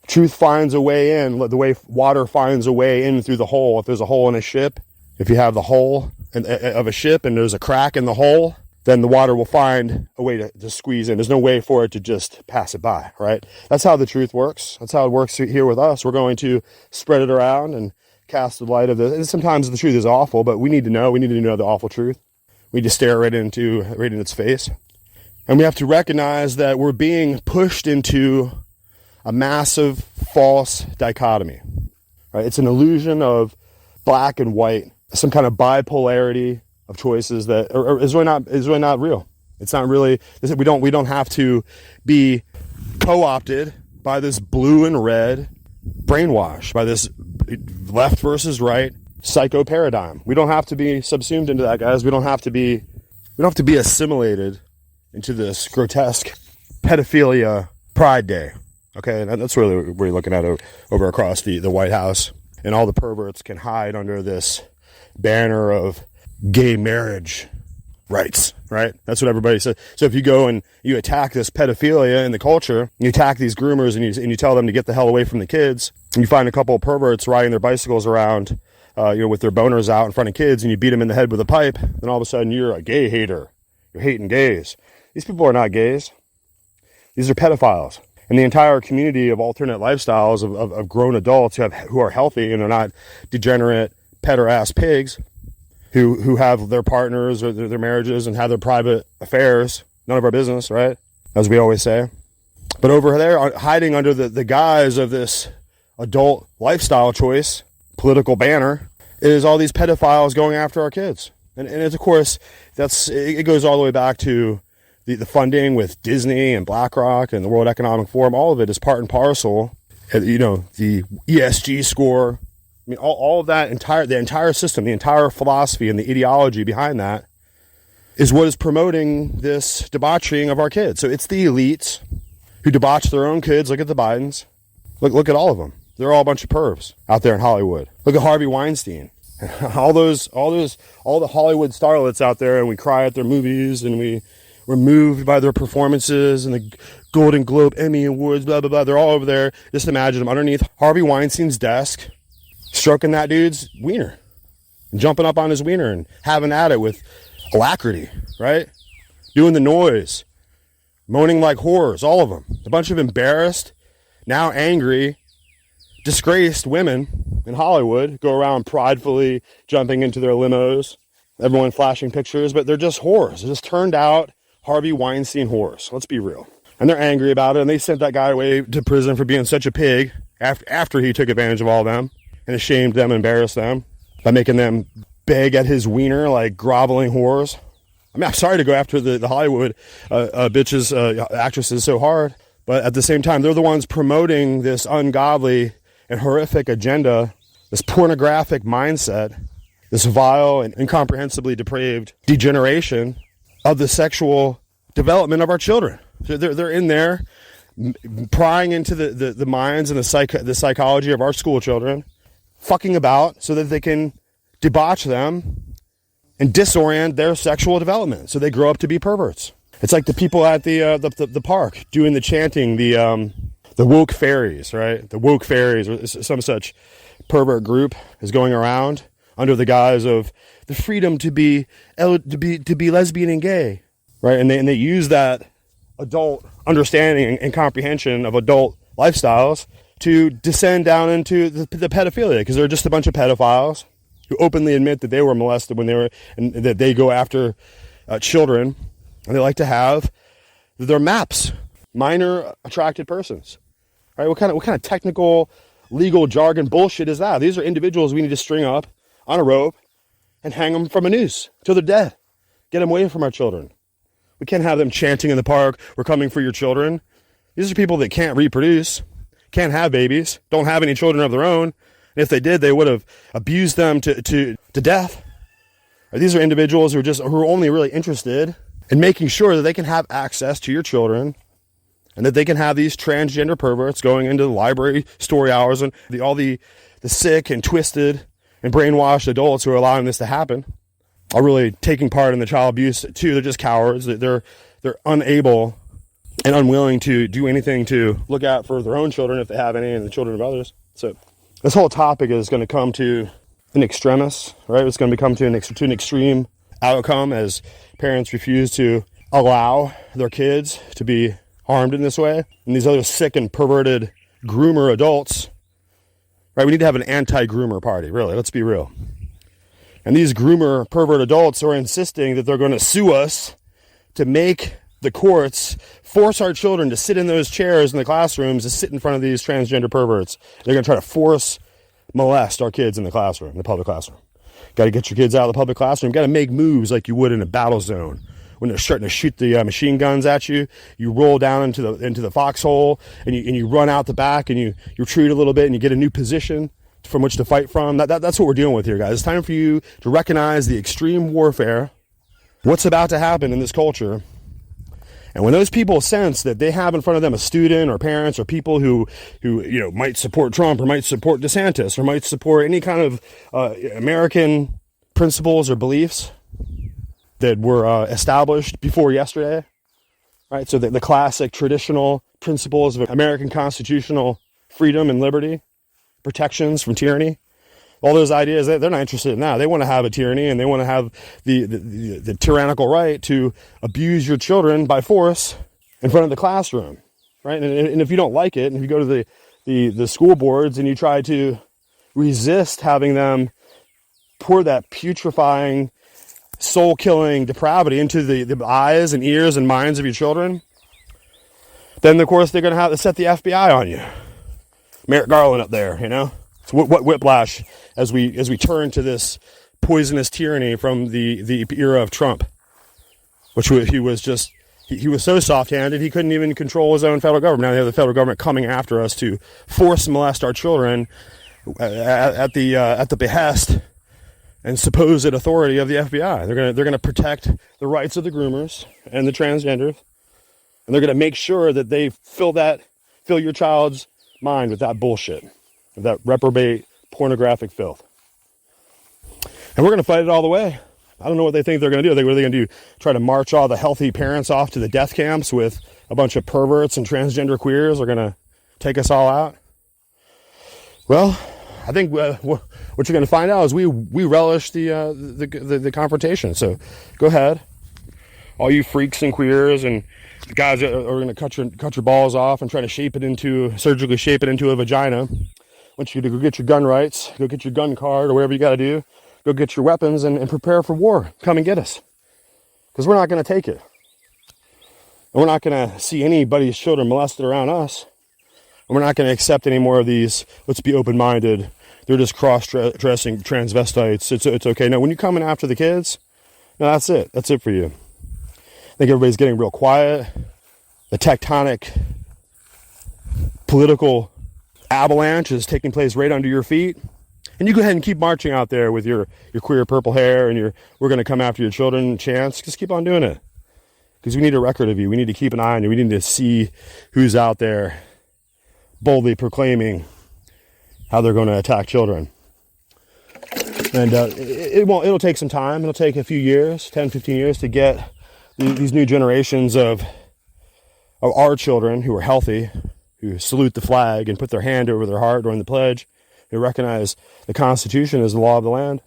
Truth finds a way in, the way water finds a way in through the hole. If there's a hole in a ship, if you have the hull of a ship and there's a crack in the hole, then the water will find a way to squeeze in. There's no way for it to just pass it by, right? That's how the truth works. That's how it works here with us. We're going to spread it around and cast the light of this. And sometimes the truth is awful, but we need to know the awful truth. We need to stare right in its face. And we have to recognize that we're being pushed into a massive false dichotomy, right? It's an illusion of black and white, some kind of bipolarity of choices that is really not real. It's not really. We don't have to be co-opted by this blue and red brainwash, by this left versus right psycho paradigm. We don't have to be subsumed into that, guys. We don't have to be assimilated into this grotesque pedophilia pride day. Okay, and that's really what we're looking at over across the White House. And all the perverts can hide under this banner of gay marriage rights, right? That's what everybody says. So if you go and you attack this pedophilia in the culture, you attack these groomers and you tell them to get the hell away from the kids, and you find a couple of perverts riding their bicycles around, with their boners out in front of kids, and you beat them in the head with a pipe, then all of a sudden you're a gay hater. You're hating gays. These people are not gays. These are pedophiles. And the entire community of alternate lifestyles of grown adults who are healthy and are not degenerate peder-ass pigs who have their partners or their marriages and have their private affairs. None of our business, right? As we always say. But over there, hiding under the guise of this adult lifestyle choice, political banner, is all these pedophiles going after our kids. And it's, of course, it goes all the way back to the funding with Disney and BlackRock and the World Economic Forum. All of it is part and parcel. The ESG score. I mean, all of that the entire system, the entire philosophy and the ideology behind that is what is promoting this debauching of our kids. So it's the elites who debauch their own kids. Look at the Bidens. Look at all of them. They're all a bunch of pervs out there in Hollywood. Look at Harvey Weinstein. all the Hollywood starlets out there, and we cry at their movies, and we're moved by their performances and the Golden Globe, Emmy Awards, blah, blah, blah. They're all over there. Just imagine them underneath Harvey Weinstein's desk, stroking that dude's wiener, and jumping up on his wiener and having at it with alacrity, right? Doing the noise, moaning like whores, all of them. A bunch of embarrassed, now angry, disgraced women in Hollywood go around pridefully jumping into their limos, everyone flashing pictures, but they're just whores. They're just turned out Harvey Weinstein whores. Let's be real. And they're angry about it, and they sent that guy away to prison for being such a pig after he took advantage of all of them and ashamed them, embarrassed them by making them beg at his wiener like groveling whores. I mean, I'm sorry to go after the Hollywood bitches, actresses so hard, but at the same time, they're the ones promoting this ungodly and horrific agenda, this pornographic mindset, this vile and incomprehensibly depraved degeneration of the sexual development of our children. They're in there prying into the minds and the psychology of our school children, fucking about so that they can debauch them and disorient their sexual development so they grow up to be perverts. It's like the people at the park doing the chanting, the woke fairies, right? The woke fairies, or some such pervert group is going around under the guise of the freedom to be lesbian and gay, right? And they use that adult understanding and comprehension of adult lifestyles to descend down into the pedophilia, because they're just a bunch of pedophiles who openly admit that they were molested when they were, and that they go after children, and they like to have their MAPs, minor attracted persons. Right? What kind of technical legal jargon bullshit is that? These are individuals we need to string up on a rope and hang them from a noose till they're dead. Get them away from our children. We can't have them chanting in the park, "We're coming for your children." These are people that can't reproduce, can't have babies, don't have any children of their own. And if they did, they would have abused them to death. Right? These are individuals who are only really interested in making sure that they can have access to your children, and that they can have these transgender perverts going into the library story hours, and all the sick and twisted and brainwashed adults who are allowing this to happen are really taking part in the child abuse too. They're just cowards. They're they're unable and unwilling to do anything to look out for their own children if they have any, and the children of others. So this whole topic is going to come to an extremis, right? It's going to become to an extreme outcome as parents refuse to allow their kids to be harmed in this way. And these other sick and perverted groomer adults, right? We need to have an anti-groomer party, really. Let's be real. And these groomer pervert adults are insisting that they're going to sue us to make the courts force our children to sit in those chairs in the classrooms, to sit in front of these transgender perverts. They're going to try to force molest our kids in the classroom, in the public classroom. Got to get your kids out of the public classroom. Got to make moves like you would in a battle zone. When they're starting to shoot the machine guns at you, you roll down into the foxhole and you run out the back and you retreat a little bit and you get a new position from which to fight from. That's what we're dealing with here, guys. It's time for you to recognize the extreme warfare, what's about to happen in this culture. And when those people sense that they have in front of them a student or parents or people who might support Trump or might support DeSantis or might support any kind of American principles or beliefs that were established before yesterday, right? So the classic traditional principles of American constitutional freedom and liberty, protections from tyranny, all those ideas, they're not interested in that. They want to have a tyranny and they want to have the tyrannical right to abuse your children by force in front of the classroom, right? And if you don't like it, and if you go to the school boards and you try to resist having them pour that putrefying, soul-killing depravity into the eyes and ears and minds of your children, then of course they're going to have to set the FBI on you. Merrick Garland up there, It's what whiplash as we turn to this poisonous tyranny from the era of Trump, which he was so soft-handed he couldn't even control his own federal government. Now they have the federal government coming after us to force molest our children at the behest and supposed authority of the FBI. They're gonna protect the rights of the groomers and the transgenders, and they're gonna make sure that they fill your child's mind with that bullshit, with that reprobate pornographic filth. And we're gonna fight it all the way. I don't know what they think they're gonna do. What are they gonna do? Try to march all the healthy parents off to the death camps with a bunch of perverts and transgender queers are gonna take us all out? Well, I think what you're going to find out is we relish the confrontation. So go ahead, all you freaks and queers and guys are going to cut your balls off and try to surgically shape it into a vagina. I want you to go get your gun rights, go get your gun card or whatever you got to do. Go get your weapons and prepare for war. Come and get us, because we're not going to take it. And we're not going to see anybody's children molested around us. And we're not going to accept any more of these, let's be open-minded, they're just cross-dressing transvestites, it's okay. No, when you're coming after the kids, no, that's it. That's it for you. I think everybody's getting real quiet. The tectonic political avalanche is taking place right under your feet. And you go ahead and keep marching out there with your queer purple hair and we're going to come after your children chants. Just keep on doing it. Because we need a record of you. We need to keep an eye on you. We need to see who's out there boldly proclaiming how they're going to attack children. And it'll take some time. It'll take a few years, 10, 15 years to get these new generations of our children who are healthy, who salute the flag and put their hand over their heart during the pledge, who recognize the Constitution as the law of the land.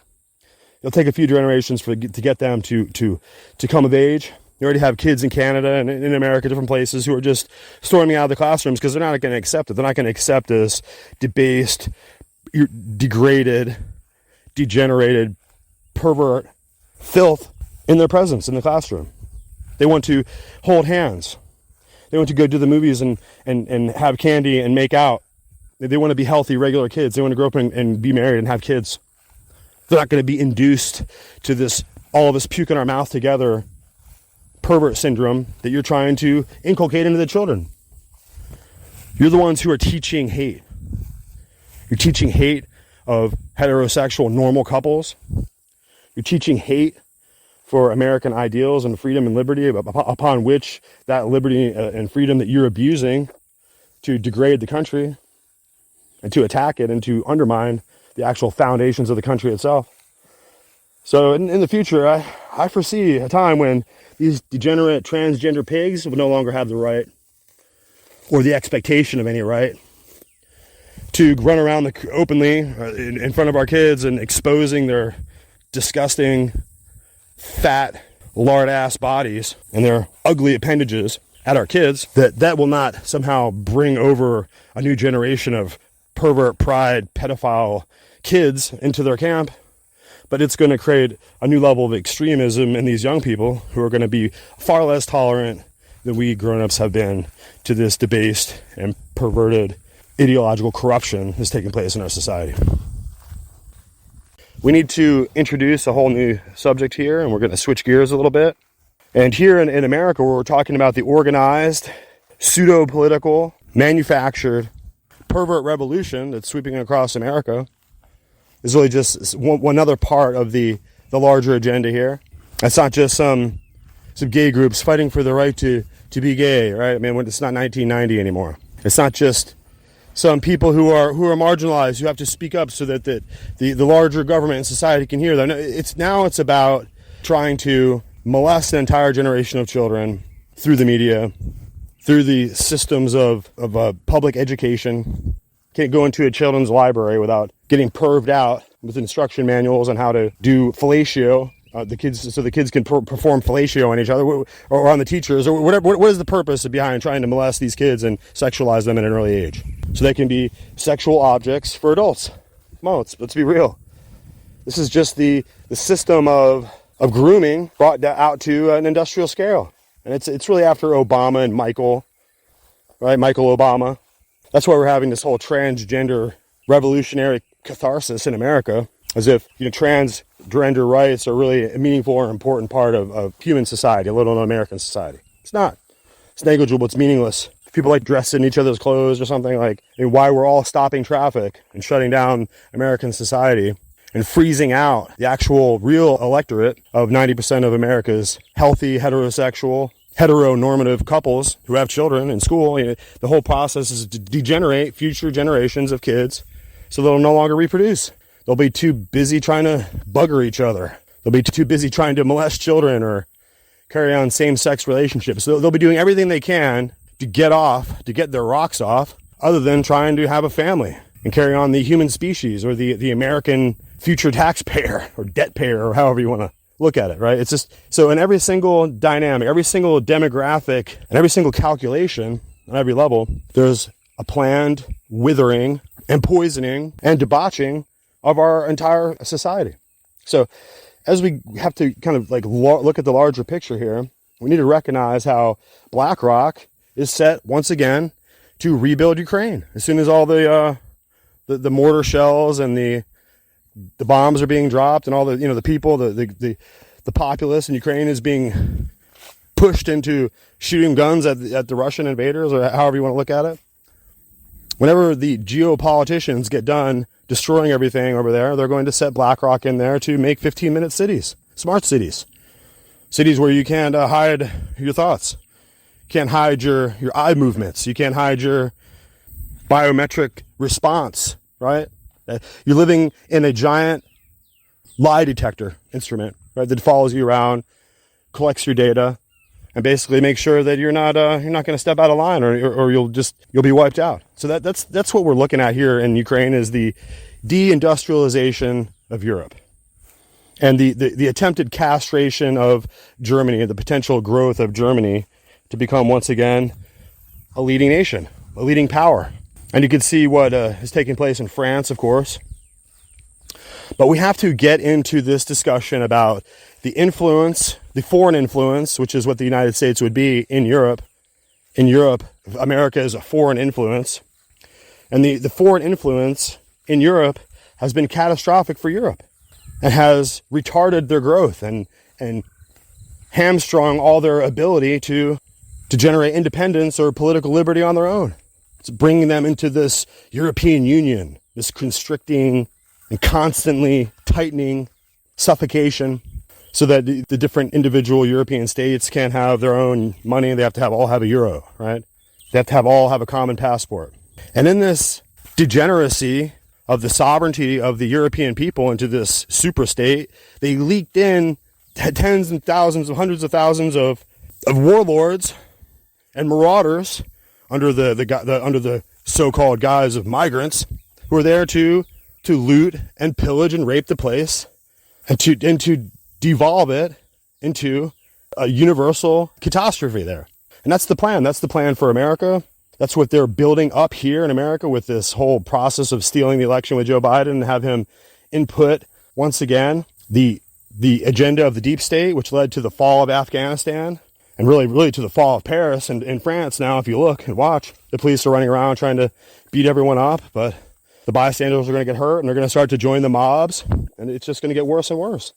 It'll take a few generations to get them to come of age. You already have kids in Canada and in America, different places, who are just storming out of the classrooms because they're not going to accept it. They're not going to accept this debased, degraded, degenerated, pervert filth in their presence in the classroom. They want to hold hands. They want to go to the movies and have candy and make out. They want to be healthy, regular kids. They want to grow up and be married and have kids. They're not going to be induced to this, all of us puke in our mouth together, pervert syndrome that you're trying to inculcate into the children. You're the ones who are teaching hate. You're teaching hate of heterosexual normal couples. You're teaching hate for American ideals and freedom and liberty, upon which that liberty and freedom that you're abusing to degrade the country and to attack it and to undermine the actual foundations of the country itself. So in the future, I foresee a time when these degenerate transgender pigs will no longer have the right or the expectation of any right to run around openly in front of our kids and exposing their disgusting, fat, lard-ass bodies and their ugly appendages at our kids. That will not somehow bring over a new generation of pervert, pride, pedophile kids into their camp, but it's going to create a new level of extremism in these young people who are going to be far less tolerant than we grown-ups have been to this debased and perverted ideological corruption that's taking place in our society. We need to introduce a whole new subject here, and we're going to switch gears a little bit. And here in America, where we're talking about the organized, pseudo-political, manufactured, pervert revolution that's sweeping across America, is really just one other part of the larger agenda here. It's not just some gay groups fighting for the right to be gay, right? I mean, it's not 1990 anymore. It's not just some people who are marginalized, who have to speak up so that the larger government and society can hear them. It's about trying to molest an entire generation of children through the media, through the systems of public education. Can't go into a children's library without getting perved out with instruction manuals on how to do fellatio. The kids can perform fellatio on each other or on the teachers or whatever. What is the purpose behind trying to molest these kids and sexualize them at an early age so they can be sexual objects for adults? Come on, let's be real. This is just the system of grooming brought out to an industrial scale, and it's really after Obama and Michael Obama. That's why we're having this whole transgender revolutionary catharsis in America, as if transgender rights are really a meaningful or important part of human society, let alone American society. It's not. It's negligible. It's meaningless. People like dress in each other's clothes or something. Why we're all stopping traffic and shutting down American society and freezing out the actual real electorate of 90% of America's healthy, heterosexual, heteronormative couples who have children in school. The whole process is to degenerate future generations of kids so they'll no longer reproduce. They'll be too busy trying to bugger each other. They'll be too busy trying to molest children or carry on same-sex relationships. So they'll be doing everything they can to get their rocks off, other than trying to have a family and carry on the human species or the American future taxpayer or debt payer or however you want to look at it, right? It's just, so in every single dynamic, every single demographic, and every single calculation on every level, there's a planned withering and poisoning and debauching of our entire society. So as we have to kind of look at the larger picture here, we need to recognize how BlackRock is set once again to rebuild Ukraine. As soon as all the mortar shells and the bombs are being dropped and all the people, the populace in Ukraine is being pushed into shooting guns at the Russian invaders, or however you want to look at it. Whenever the geopoliticians get done destroying everything over there, they're going to set BlackRock in there to make 15-minute cities, smart cities where you can't hide your thoughts, you can't hide your eye movements, you can't hide your biometric response, right? You're living in a giant lie detector instrument, right, that follows you around, collects your data, and basically makes sure that you're not going to step out of line, or you'll be wiped out. So that's what we're looking at here in Ukraine, is the deindustrialization of Europe and the attempted castration of Germany, the potential growth of Germany to become once again a leading nation, a leading power. And you can see what is taking place in France, of course. But we have to get into this discussion about the influence, the foreign influence, which is what the United States would be in Europe. In Europe, America is a foreign influence. And the foreign influence in Europe has been catastrophic for Europe and has retarded their growth and hamstrung all their ability to generate independence or political liberty on their own. It's bringing them into this European Union, this constricting and constantly tightening suffocation, so that the different individual European states can't have their own money. They have to all have a euro, right? They have to all have a common passport. And in this degeneracy of the sovereignty of the European people into this super state. They leaked in tens and thousands of hundreds of thousands of warlords and marauders under the so-called guise of migrants who are there to loot and pillage and rape the place and to devolve it into a universal catastrophe there. And that's the plan. That's the plan for America. That's what they're building up here in America with this whole process of stealing the election with Joe Biden and have him input once again the agenda of the deep state, which led to the fall of Afghanistan and really to the fall of Paris and in France. Now, if you look and watch, the police are running around trying to beat everyone up, but the bystanders are going to get hurt and they're going to start to join the mobs, and it's just going to get worse and worse.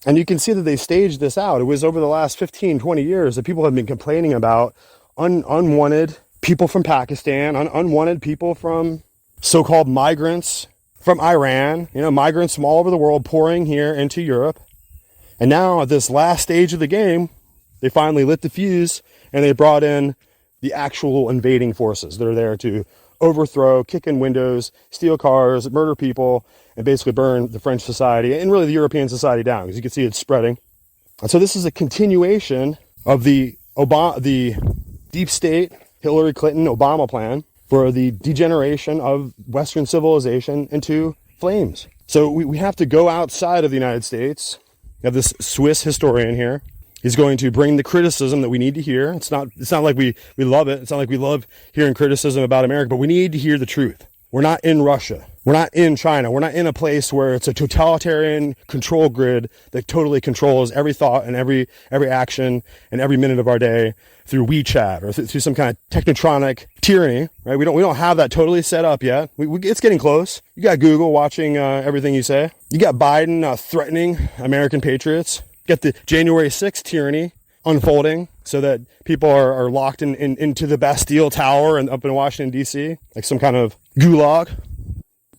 And you can see that they staged this out. It was over the last 15, 20 years that people have been complaining about unwanted people from Pakistan, unwanted people from so-called migrants from Iran, migrants from all over the world pouring here into Europe. And now at this last stage of the game, they finally lit the fuse and they brought in the actual invading forces. They're there to overthrow, kick in windows, steal cars, murder people, and basically burn the French society and really the European society down, because you can see it's spreading. And so this is a continuation of the deep state Hillary Clinton Obama plan for the degeneration of Western civilization into flames. So we have to go outside of the United States. We have this Swiss historian here. He's going to bring the criticism that we need to hear. It's not like we love it. It's not like we love hearing criticism about America, but we need to hear the truth. We're not in Russia. We're not in China. We're not in a place where it's a totalitarian control grid that totally controls every thought and every action and every minute of our day through WeChat or through some kind of technetronic tyranny, right? We don't have that totally set up yet. It's getting close. You got Google watching everything you say. You got Biden threatening American patriots. You got the January 6th tyranny unfolding so that people are locked into the Bastille Tower and up in Washington, D.C., like some kind of gulag.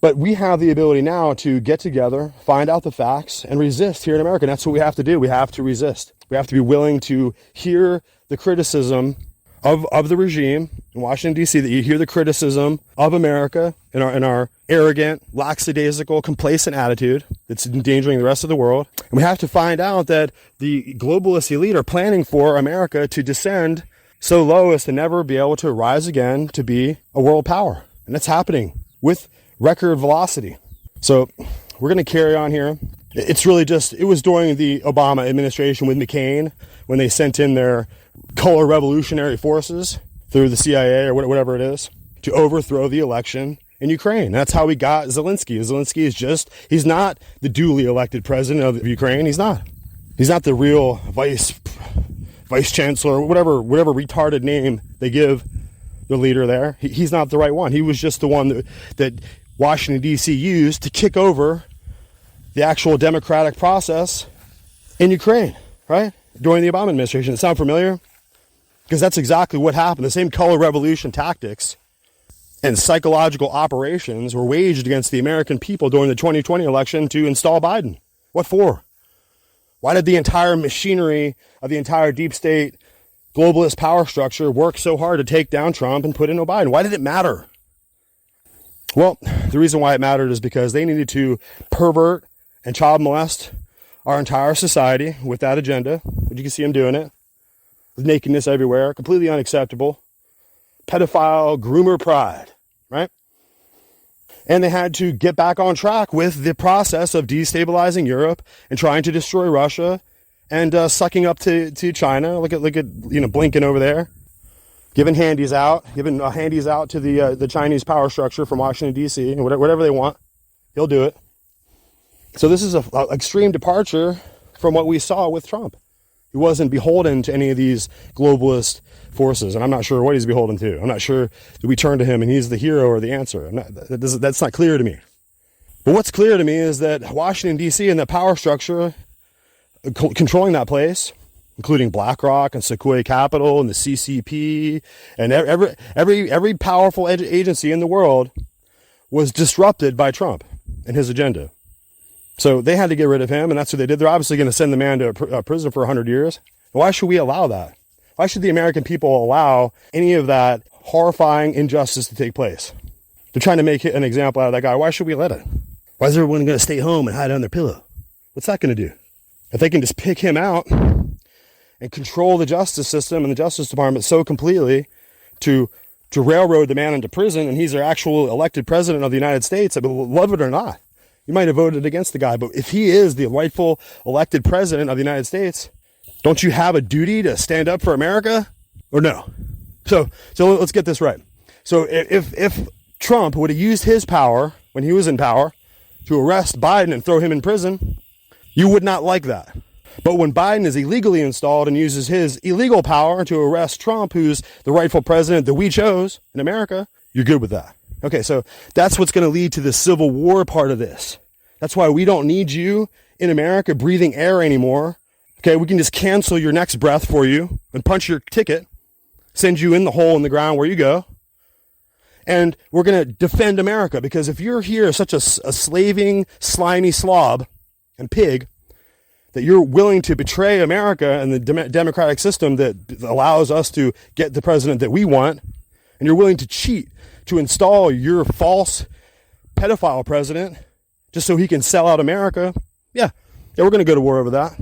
But we have the ability now to get together, find out the facts, and resist here in America. And that's what we have to do. We have to resist. We have to be willing to hear the criticism of the regime in Washington, D.C., that you hear the criticism of America in our arrogant, lackadaisical, complacent attitude that's endangering the rest of the world. And we have to find out that the globalist elite are planning for America to descend so low as to never be able to rise again to be a world power. And that's happening with record velocity. So we're going to carry on here. It's really it was during the Obama administration with McCain when they sent in their color revolutionary forces through the CIA or whatever it is to overthrow the election in Ukraine. That's how we got Zelensky. Zelensky he's not the duly elected president of Ukraine. He's not the real vice chancellor, whatever retarded name they give the leader there. He's not the right one. He was just the one that Washington, D.C. used to kick over the actual democratic process in Ukraine, right? During the Obama administration. Does it sound familiar? Because that's exactly what happened. The same color revolution tactics and psychological operations were waged against the American people during the 2020 election to install Biden. What for? Why did the entire machinery of the entire deep state globalist power structure work so hard to take down Trump and put in Biden? Why did it matter? Well, the reason why it mattered is because they needed to pervert and child molest our entire society with that agenda. You can see them doing it. With nakedness everywhere, completely unacceptable. Pedophile, groomer pride, right? And they had to get back on track with the process of destabilizing Europe and trying to destroy Russia and sucking up to China. Look at Blinken over there, giving handies out to the Chinese power structure from Washington, D.C., and whatever they want, he'll do it. So this is an extreme departure from what we saw with Trump. He wasn't beholden to any of these globalist forces, and I'm not sure what he's beholden to. I'm not sure that we turn to him and he's the hero or the answer. That's not clear to me. But what's clear to me is that Washington, D.C. and the power structure controlling that place, including BlackRock and Sequoia Capital and the CCP and every powerful agency in the world, was disrupted by Trump and his agenda. So they had to get rid of him, and that's what they did. They're obviously going to send the man to a prison for 100 years. Why should we allow that? Why should the American people allow any of that horrifying injustice to take place? They're trying to make an example out of that guy. Why should we let it? Why is everyone going to stay home and hide on their pillow? What's that going to do? If they can just pick him out and control the justice system and the Justice Department so completely to railroad the man into prison, and he's their actual elected president of the United States, I mean, love it or not, you might have voted against the guy, but if he is the rightful elected president of the United States, don't you have a duty to stand up for America, or no? So let's get this right. So if Trump would have used his power when he was in power to arrest Biden and throw him in prison, you would not like that. But when Biden is illegally installed and uses his illegal power to arrest Trump, who's the rightful president that we chose in America, you're good with that. Okay, so that's what's going to lead to the civil war part of this. That's why we don't need you in America breathing air anymore. Okay, we can just cancel your next breath for you and punch your ticket, send you in the hole in the ground where you go. And we're going to defend America, because if you're here such a slaving, slimy slob and pig, that you're willing to betray America and the democratic system that allows us to get the president that we want, and you're willing to cheat to install your false pedophile president just so he can sell out America, yeah, we're going to go to war over that.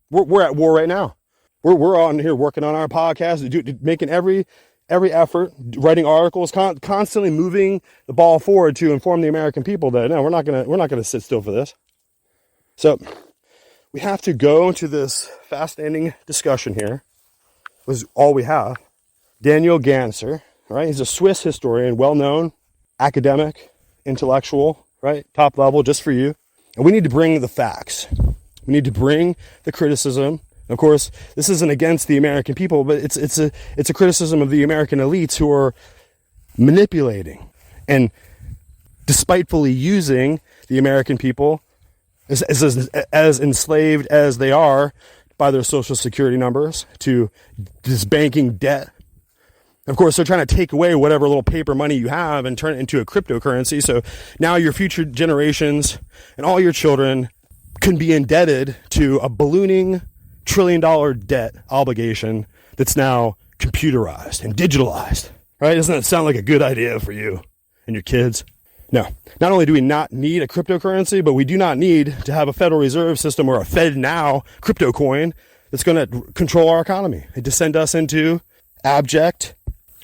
We're at war right now. We're on here working on our podcast, making every effort, writing articles, constantly moving the ball forward to inform the American people that no, we're not gonna sit still for this. So we have to go into this fascinating discussion here. Was all we have. Daniel Ganser, right? He's a Swiss historian, well-known, academic, intellectual, right? Top level, just for you. And we need to bring the facts. We need to bring the criticism. Of course, this isn't against the American people, but it's a criticism of the American elites who are manipulating and despitefully using the American people as enslaved as they are by their social security numbers to this banking debt. Of course, they're trying to take away whatever little paper money you have and turn it into a cryptocurrency. So now your future generations and all your children can be indebted to a ballooning $1 trillion debt obligation that's now computerized and digitalized. Right? Doesn't that sound like a good idea for you and your kids? No. Not only do we not need a cryptocurrency, but we do not need to have a Federal Reserve System or a Fed Now crypto coin that's going to control our economy and to send us into abject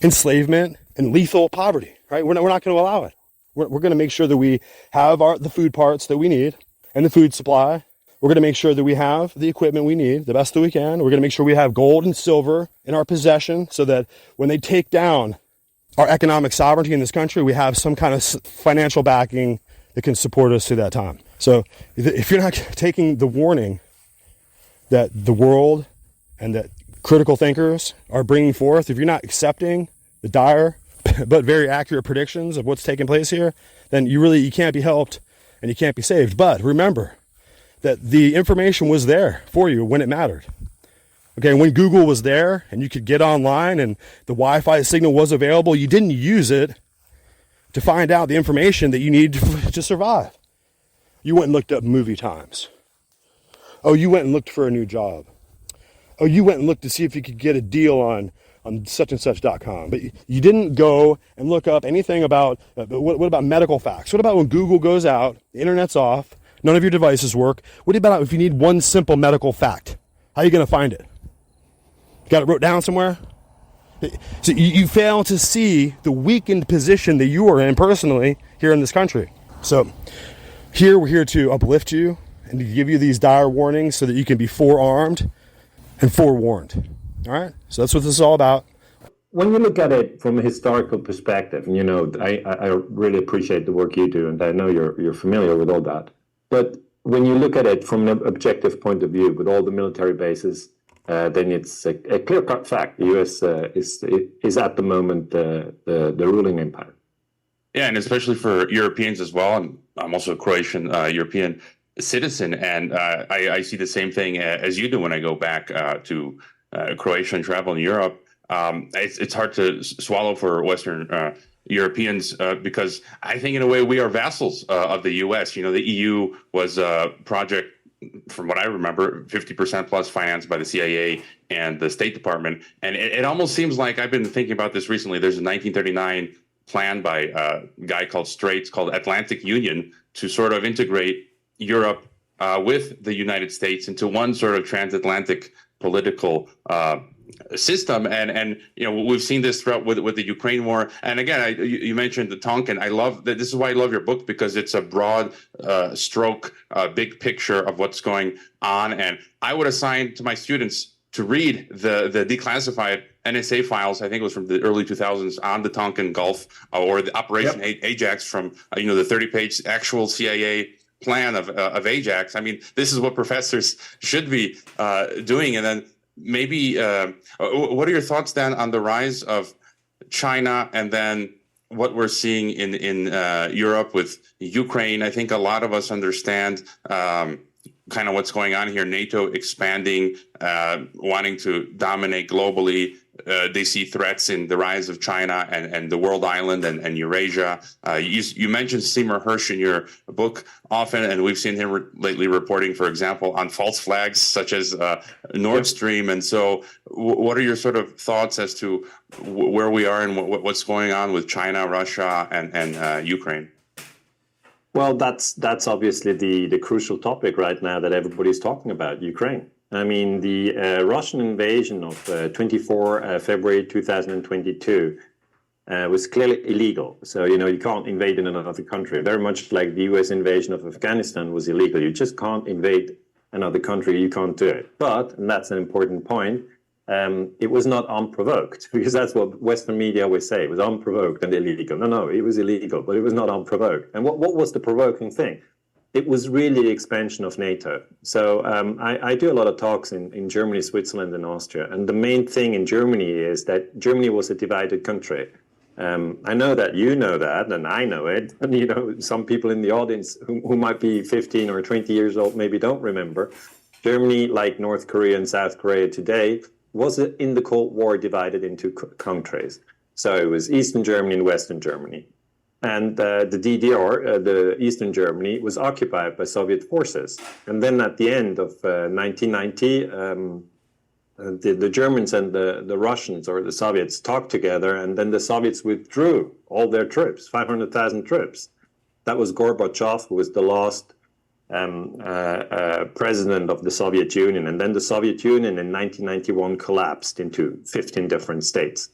enslavement and lethal poverty. Right? We're not going to allow it. We're going to make sure that we have the food parts that we need and the food supply. We're going to make sure that we have the equipment we need, the best that we can. We're going to make sure we have gold and silver in our possession so that when they take down our economic sovereignty in this country, we have some kind of financial backing that can support us through that time. So if you're not taking the warning that the world and that critical thinkers are bringing forth, if you're not accepting the dire but very accurate predictions of what's taking place here, then you can't be helped and you can't be saved. But remember that the information was there for you when it mattered. Okay, when Google was there and you could get online and the Wi-Fi signal was available, you didn't use it to find out the information that you need to survive. You went and looked up movie times. Oh, you went and looked for a new job. Oh, you went and looked to see if you could get a deal on such-and-such.com. But you didn't go and look up anything about, what about medical facts? What about when Google goes out, the internet's off, none of your devices work? What about if you need one simple medical fact? How are you going to find it? Got it wrote down somewhere? So you fail to see the weakened position that you are in personally here in this country. So we're here to uplift you and to give you these dire warnings so that you can be forearmed and forewarned. All right? So that's what this is all about. When you look at it from a historical perspective, and I really appreciate the work you do, and I know you're familiar with all that. But when you look at it from an objective point of view, with all the military bases, then it's a clear-cut fact. The U.S. is at the moment the ruling empire. Yeah, and especially for Europeans as well. And I'm also a Croatian European citizen, and I see the same thing as you do when I go back to Croatia and travel in Europe. It's hard to swallow for Western Europeans because I think in a way we are vassals of the U.S. The EU was a project, from what I remember, 50% plus financed by the CIA and the State Department. And it almost seems like, I've been thinking about this recently, there's a 1939 plan by a guy called Straits, called Atlantic Union, to sort of integrate Europe with the United States into one sort of transatlantic political system. And we've seen this throughout with the Ukraine war. And again, you mentioned the Tonkin. I love that. This is why I love your book, because it's a broad stroke, big picture of what's going on. And I would assign to my students to read the declassified NSA files. I think it was from the early 2000s on the Tonkin Gulf, or the Operation Ajax from the 30-page actual CIA plan of Ajax. I mean, this is what professors should be doing. And then maybe what are your thoughts, Dan, on the rise of China, and then what we're seeing in Europe with Ukraine? I think a lot of us understand kind of what's going on here. NATO expanding, wanting to dominate globally. They see threats in the rise of China and the world island and Eurasia. You mentioned Seymour Hersh in your book often, and we've seen him lately reporting, for example, on false flags such as Nord Stream. And so what are your sort of thoughts as to where we are and what's going on with China, Russia, and Ukraine? Well, that's obviously the crucial topic right now that everybody's talking about, Ukraine. I mean, the Russian invasion of 24 February 2022 was clearly illegal. So, you can't invade in another country. Very much like the US invasion of Afghanistan was illegal. You just can't invade another country. You can't do it. But, and that's an important point, it was not unprovoked, because that's what Western media always say. It was unprovoked and illegal. No, it was illegal, but it was not unprovoked. And what was the provoking thing? It was really the expansion of NATO. So I do a lot of talks in Germany, Switzerland, and Austria. And the main thing in Germany is that Germany was a divided country. I know that you know that, and I know it. And, some people in the audience who might be 15 or 20 years old maybe don't remember. Germany, like North Korea and South Korea today, was in the Cold War divided into countries. So it was Eastern Germany and Western Germany. And the DDR, the Eastern Germany, was occupied by Soviet forces. And then at the end of 1990, the Germans and the Russians, or the Soviets, talked together, and then the Soviets withdrew all their troops, 500,000 troops. That was Gorbachev, who was the last president of the Soviet Union. And then the Soviet Union in 1991 collapsed into 15 different states.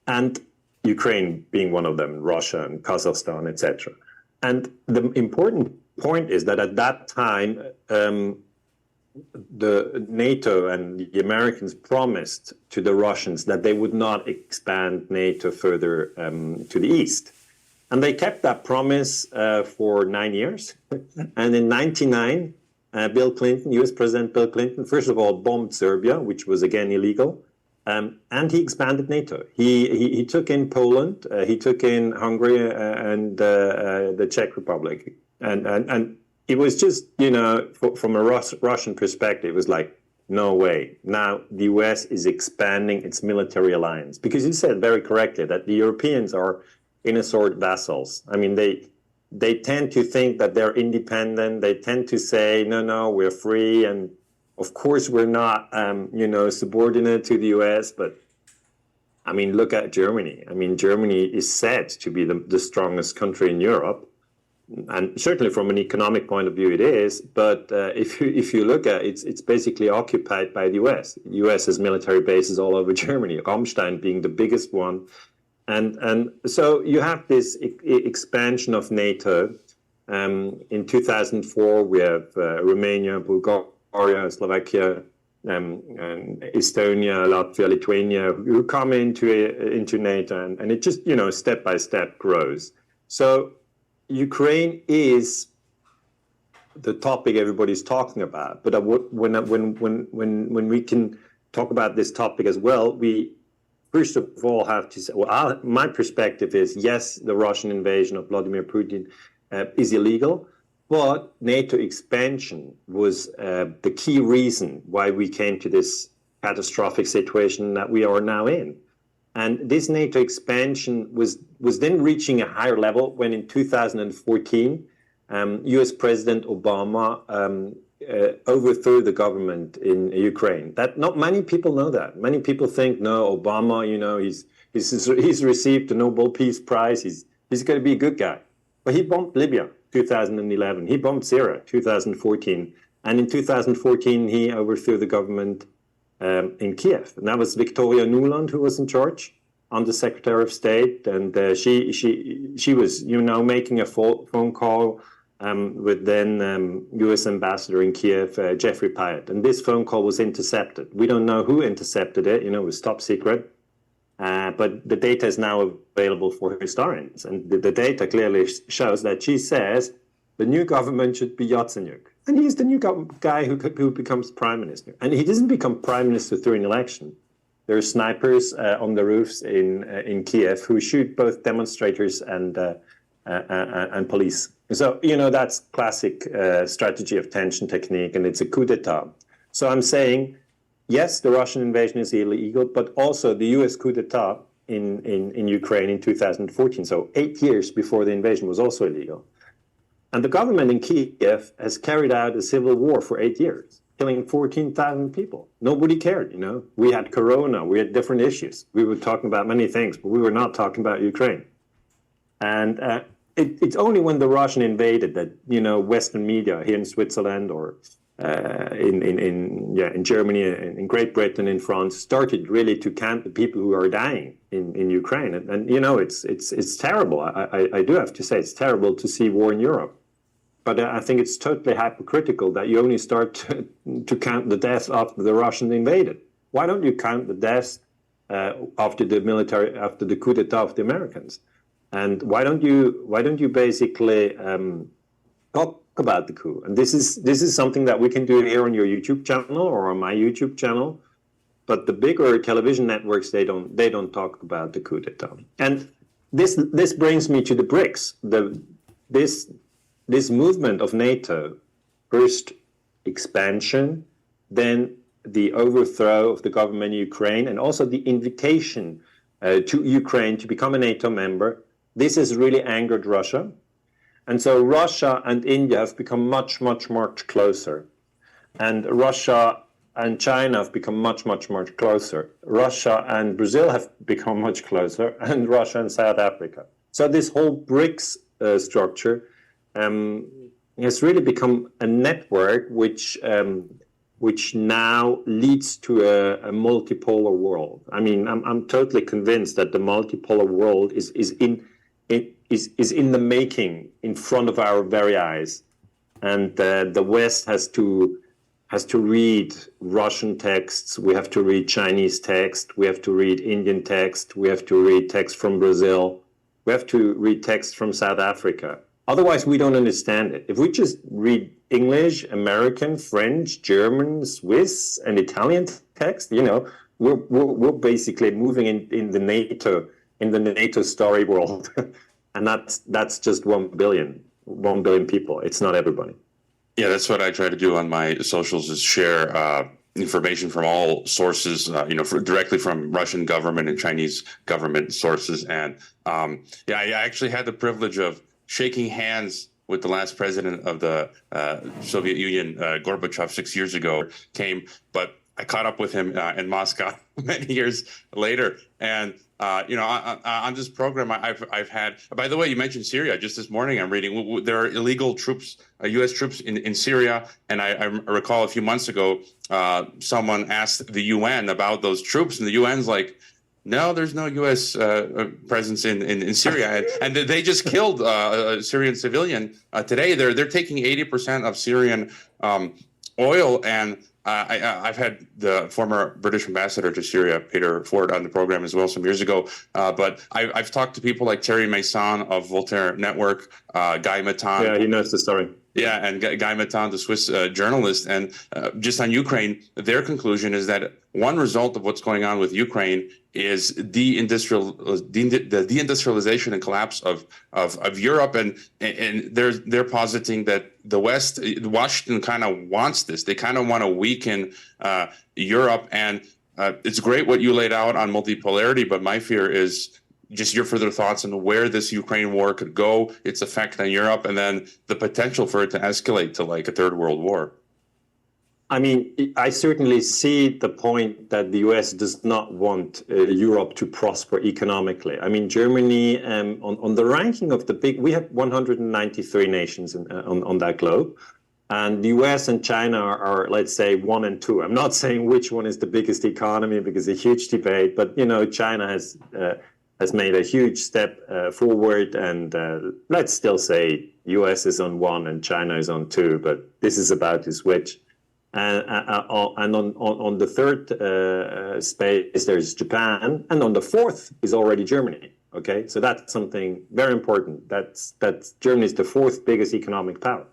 And Ukraine being one of them, Russia and Kazakhstan, etc. And the important point is that at that time, the NATO and the Americans promised to the Russians that they would not expand NATO further to the east. And they kept that promise for 9 years. And in 1999, Bill Clinton, US President Bill Clinton, first of all, bombed Serbia, which was again illegal. And he expanded NATO. He took in Poland, he took in Hungary and the Czech Republic. And it was just, from a Russian perspective, it was like, no way. Now the US is expanding its military alliance. Because you said very correctly that the Europeans are, in a sort, vassals. I mean, they tend to think that they're independent. They tend to say, no, we're free. And of course, we're not, subordinate to the US, but I mean, look at Germany. I mean, Germany is said to be the strongest country in Europe. And certainly from an economic point of view, it is. But if you look at it, it's basically occupied by the US. The US has military bases all over Germany, Ramstein being the biggest one. And so you have this expansion of NATO. In 2004, we have Romania, Bulgaria, Slovakia, and Estonia, Latvia, Lithuania, who come into NATO, and it just step by step grows. So Ukraine is the topic everybody's talking about, but when we can talk about this topic as well, we first of all have to say, my perspective is yes, the Russian invasion of Vladimir Putin is illegal. But NATO expansion was the key reason why we came to this catastrophic situation that we are now in. And this NATO expansion was then reaching a higher level when in 2014, US President Obama overthrew the government in Ukraine. That not many people know that. Many people think, no, Obama, He's received the Nobel Peace Prize. He's going to be a good guy. But he bombed Libya 2011. He bombed Syria 2014. And in 2014, he overthrew the government in Kiev. And that was Victoria Nuland who was in charge, under Secretary of State. And she was, making a phone call with then U.S. Ambassador in Kiev, Jeffrey Pyatt. And this phone call was intercepted. We don't know who intercepted it. It was top secret. But the data is now available for historians. And the data clearly shows that she says the new government should be Yatsenyuk. And he's the new guy who becomes prime minister. And he doesn't become prime minister through an election. There are snipers on the roofs in Kiev who shoot both demonstrators and police. So, that's classic strategy of tension technique, and it's a coup d'etat. So I'm saying, yes, the Russian invasion is illegal, but also the U.S. coup d'etat in Ukraine in 2014, so 8 years before the invasion, was also illegal. And the government in Kiev has carried out a civil war for 8 years, killing 14,000 people. Nobody cared, We had Corona, we had different issues. We were talking about many things, but we were not talking about Ukraine. And it's only when the Russian invaded that, Western media here in Switzerland or in Germany, in Great Britain, in France, started really to count the people who are dying in Ukraine. And it's terrible. I do have to say it's terrible to see war in Europe. But I think it's totally hypocritical that you only start to count the deaths after the Russians invaded. Why don't you count the deaths after the coup d'etat of the Americans? And why don't you basically talk about the coup? And this is something that we can do here on your YouTube channel or on my YouTube channel. But the bigger television networks, they don't talk about the coup d'etat. And this brings me to the BRICS. This movement of NATO, first expansion, then the overthrow of the government in Ukraine, and also the invitation to Ukraine to become a NATO member. This has really angered Russia. And so Russia and India have become much, much, much closer. And Russia and China have become much, much, much closer. Russia and Brazil have become much closer, and Russia and South Africa. So this whole BRICS structure has really become a network which now leads to a multipolar world. I mean, I'm totally convinced that the multipolar world is in the making, in front of our very eyes, and the West has to read Russian texts. We have to read Chinese text. We have to read Indian text. We have to read text from Brazil. We have to read text from South Africa. Otherwise, we don't understand it. If we just read English, American, French, German, Swiss, and Italian text, we're basically moving in the NATO story world, and that's just 1 billion people. It's not everybody. Yeah, that's what I try to do on my socials, is share information from all sources, directly from Russian government and Chinese government sources. And I actually had the privilege of shaking hands with the last president of the Soviet Union, Gorbachev, 6 years ago, but I caught up with him in Moscow many years later. And, on this program, I've had, by the way, you mentioned Syria. Just this morning, I'm reading there are illegal troops, U.S. troops in Syria. And I recall a few months ago, someone asked the UN about those troops, and the UN's like, no, there's no U.S. Presence in Syria, and they just killed a Syrian civilian today. They're taking 80% of Syrian oil, and I've had the former British ambassador to Syria, Peter Ford, on the program as well some years ago. But I've talked to people like Thierry Meyssan of Voltaire Network, Guy Matan. Yeah, he knows the story. Yeah, and Guy Matan, the Swiss journalist, and just on Ukraine, their conclusion is that one result of what's going on with Ukraine is the deindustrialization and collapse of Europe, and they're positing that the West, Washington, kind of wants this. They kind of want to weaken Europe, and it's great what you laid out on multipolarity, but my fear is just your further thoughts on where this Ukraine war could go, its effect on Europe, and then the potential for it to escalate to like a third world war. I mean, I certainly see the point that the US does not want Europe to prosper economically. I mean, Germany, on the ranking of the big, we have 193 nations on that globe. And the US and China are, let's say, 1 and 2. I'm not saying which one is the biggest economy because it's a huge debate, but, you know, China has made a huge step forward. And let's still say US is on 1 and China is on 2, but this is about to switch. And on the third space, there's Japan, and on the fourth is already Germany. Okay, so that's something very important. That's Germany is the fourth biggest economic power,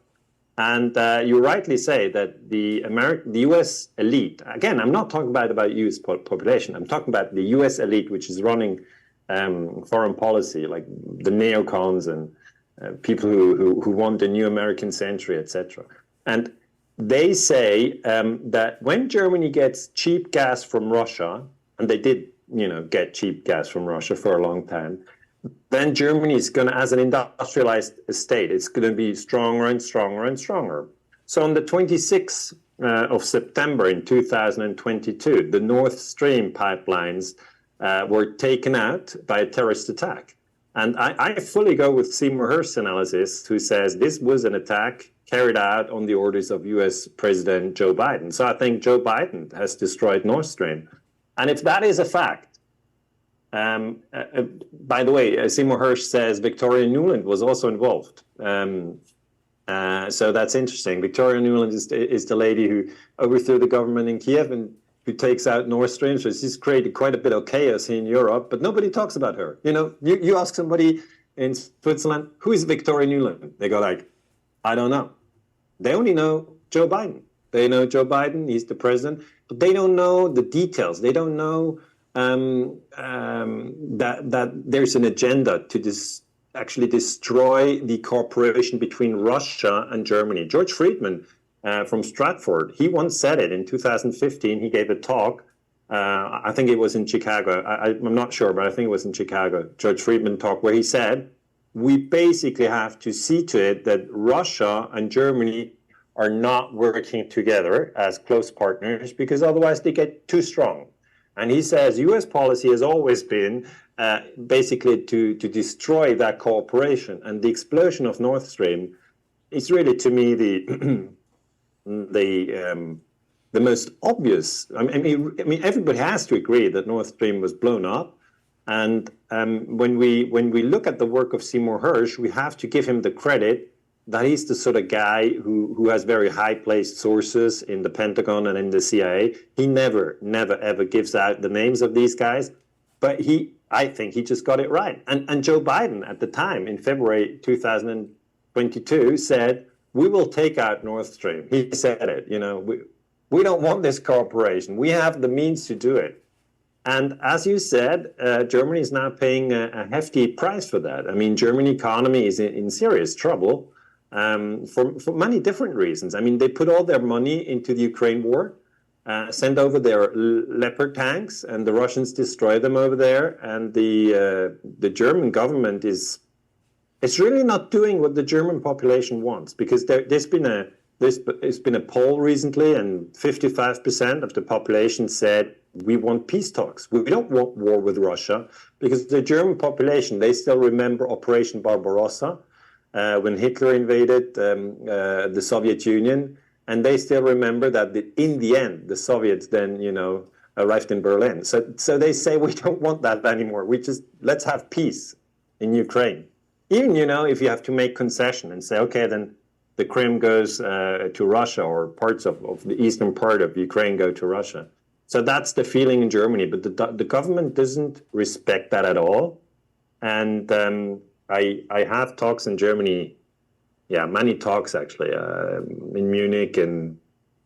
and you rightly say that the U.S. elite. Again, I'm not talking about U.S. population. I'm talking about the U.S. elite, which is running foreign policy, like the neocons and people who want a new American century, etc. And they say that when Germany gets cheap gas from Russia, and they did, you know, get cheap gas from Russia for a long time, then Germany is going to, as an industrialized state, it's going to be stronger and stronger and stronger. So on the 26th of September in 2022, the Nord Stream pipelines were taken out by a terrorist attack. And I fully go with Seymour Hersh's analysis, who says this was an attack carried out on the orders of US President Joe Biden. So I think Joe Biden has destroyed Nord Stream. And if that is a fact, by the way, Seymour Hersh says Victoria Nuland was also involved. So that's interesting. Victoria Nuland is the lady who overthrew the government in Kiev and who takes out Nord Stream. So she's created quite a bit of chaos in Europe, but nobody talks about her. You know, you ask somebody in Switzerland, who is Victoria Nuland? They go like, I don't know. They only know Joe Biden. They know Joe Biden, he's the president, but they don't know the details. They don't know that there's an agenda to actually destroy the cooperation between Russia and Germany. George Friedman from Stratford, he once said it in 2015. He gave a talk. I think it was in Chicago. I'm not sure, but I think it was in Chicago. George Friedman talk where he said, we basically have to see to it that Russia and Germany are not working together as close partners because otherwise they get too strong. And he says U.S. policy has always been basically to destroy that cooperation. And the explosion of Nord Stream is really, to me, the most obvious. I mean, everybody has to agree that Nord Stream was blown up. And when we look at the work of Seymour Hersh, we have to give him the credit that he's the sort of guy who has very high-placed sources in the Pentagon and in the CIA. He never, ever gives out the names of these guys, but I think he just got it right. And Joe Biden at the time, in February 2022, said, we will take out Nord Stream. He said it, you know, we don't want this cooperation. We have the means to do it. And as you said, Germany is now paying a hefty price for that. I mean, German economy is in serious trouble for many different reasons. I mean, they put all their money into the Ukraine war, send over their Leopard tanks, and the Russians destroy them over there. And the German government it's really not doing what the German population wants, because there's been a poll recently, and 55% of the population said, we want peace talks. We don't want war with Russia, because the German population, they still remember Operation Barbarossa when Hitler invaded the Soviet Union, and they still remember that in the end, the Soviets then, you know, arrived in Berlin. So they say, we don't want that anymore. Let's have peace in Ukraine. Even, you know, if you have to make concession and say, okay, then the Crimea goes to Russia, or parts of the eastern part of Ukraine go to Russia. So that's the feeling in Germany, but the government doesn't respect that at all. And I have talks in Germany, many talks actually, in Munich and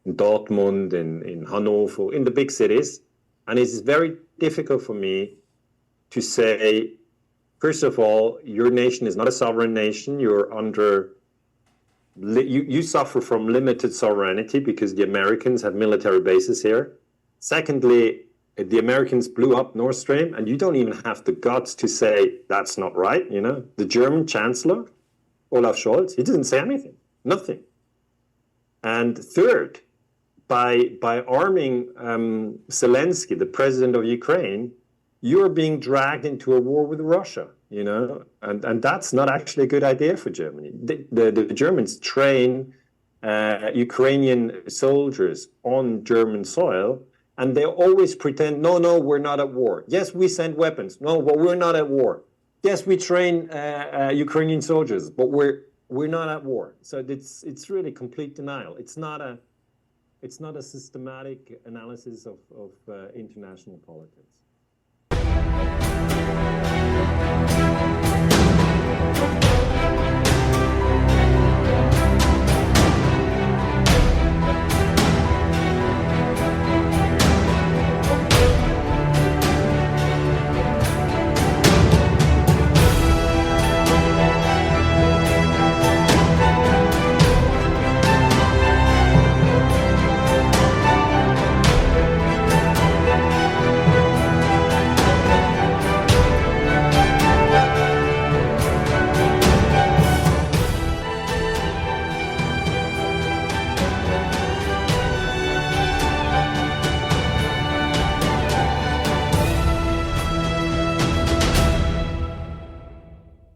in Dortmund and in Hanover, in the big cities. And it's very difficult for me to say, first of all, your nation is not a sovereign nation. You're you suffer from limited sovereignty because the Americans have military bases here. Secondly, the Americans blew up Nord Stream, and you don't even have the guts to say that's not right. You know, the German Chancellor, Olaf Scholz, he didn't say anything, nothing. And third, by arming Zelensky, the president of Ukraine, you're being dragged into a war with Russia, you know, and that's not actually a good idea for Germany. The Germans train Ukrainian soldiers on German soil, and they always pretend, no, we're not at war. Yes, we send weapons. No, but we're not at war. Yes, we train Ukrainian soldiers, but we're not at war. So it's really complete denial. It's not a systematic analysis of international politics.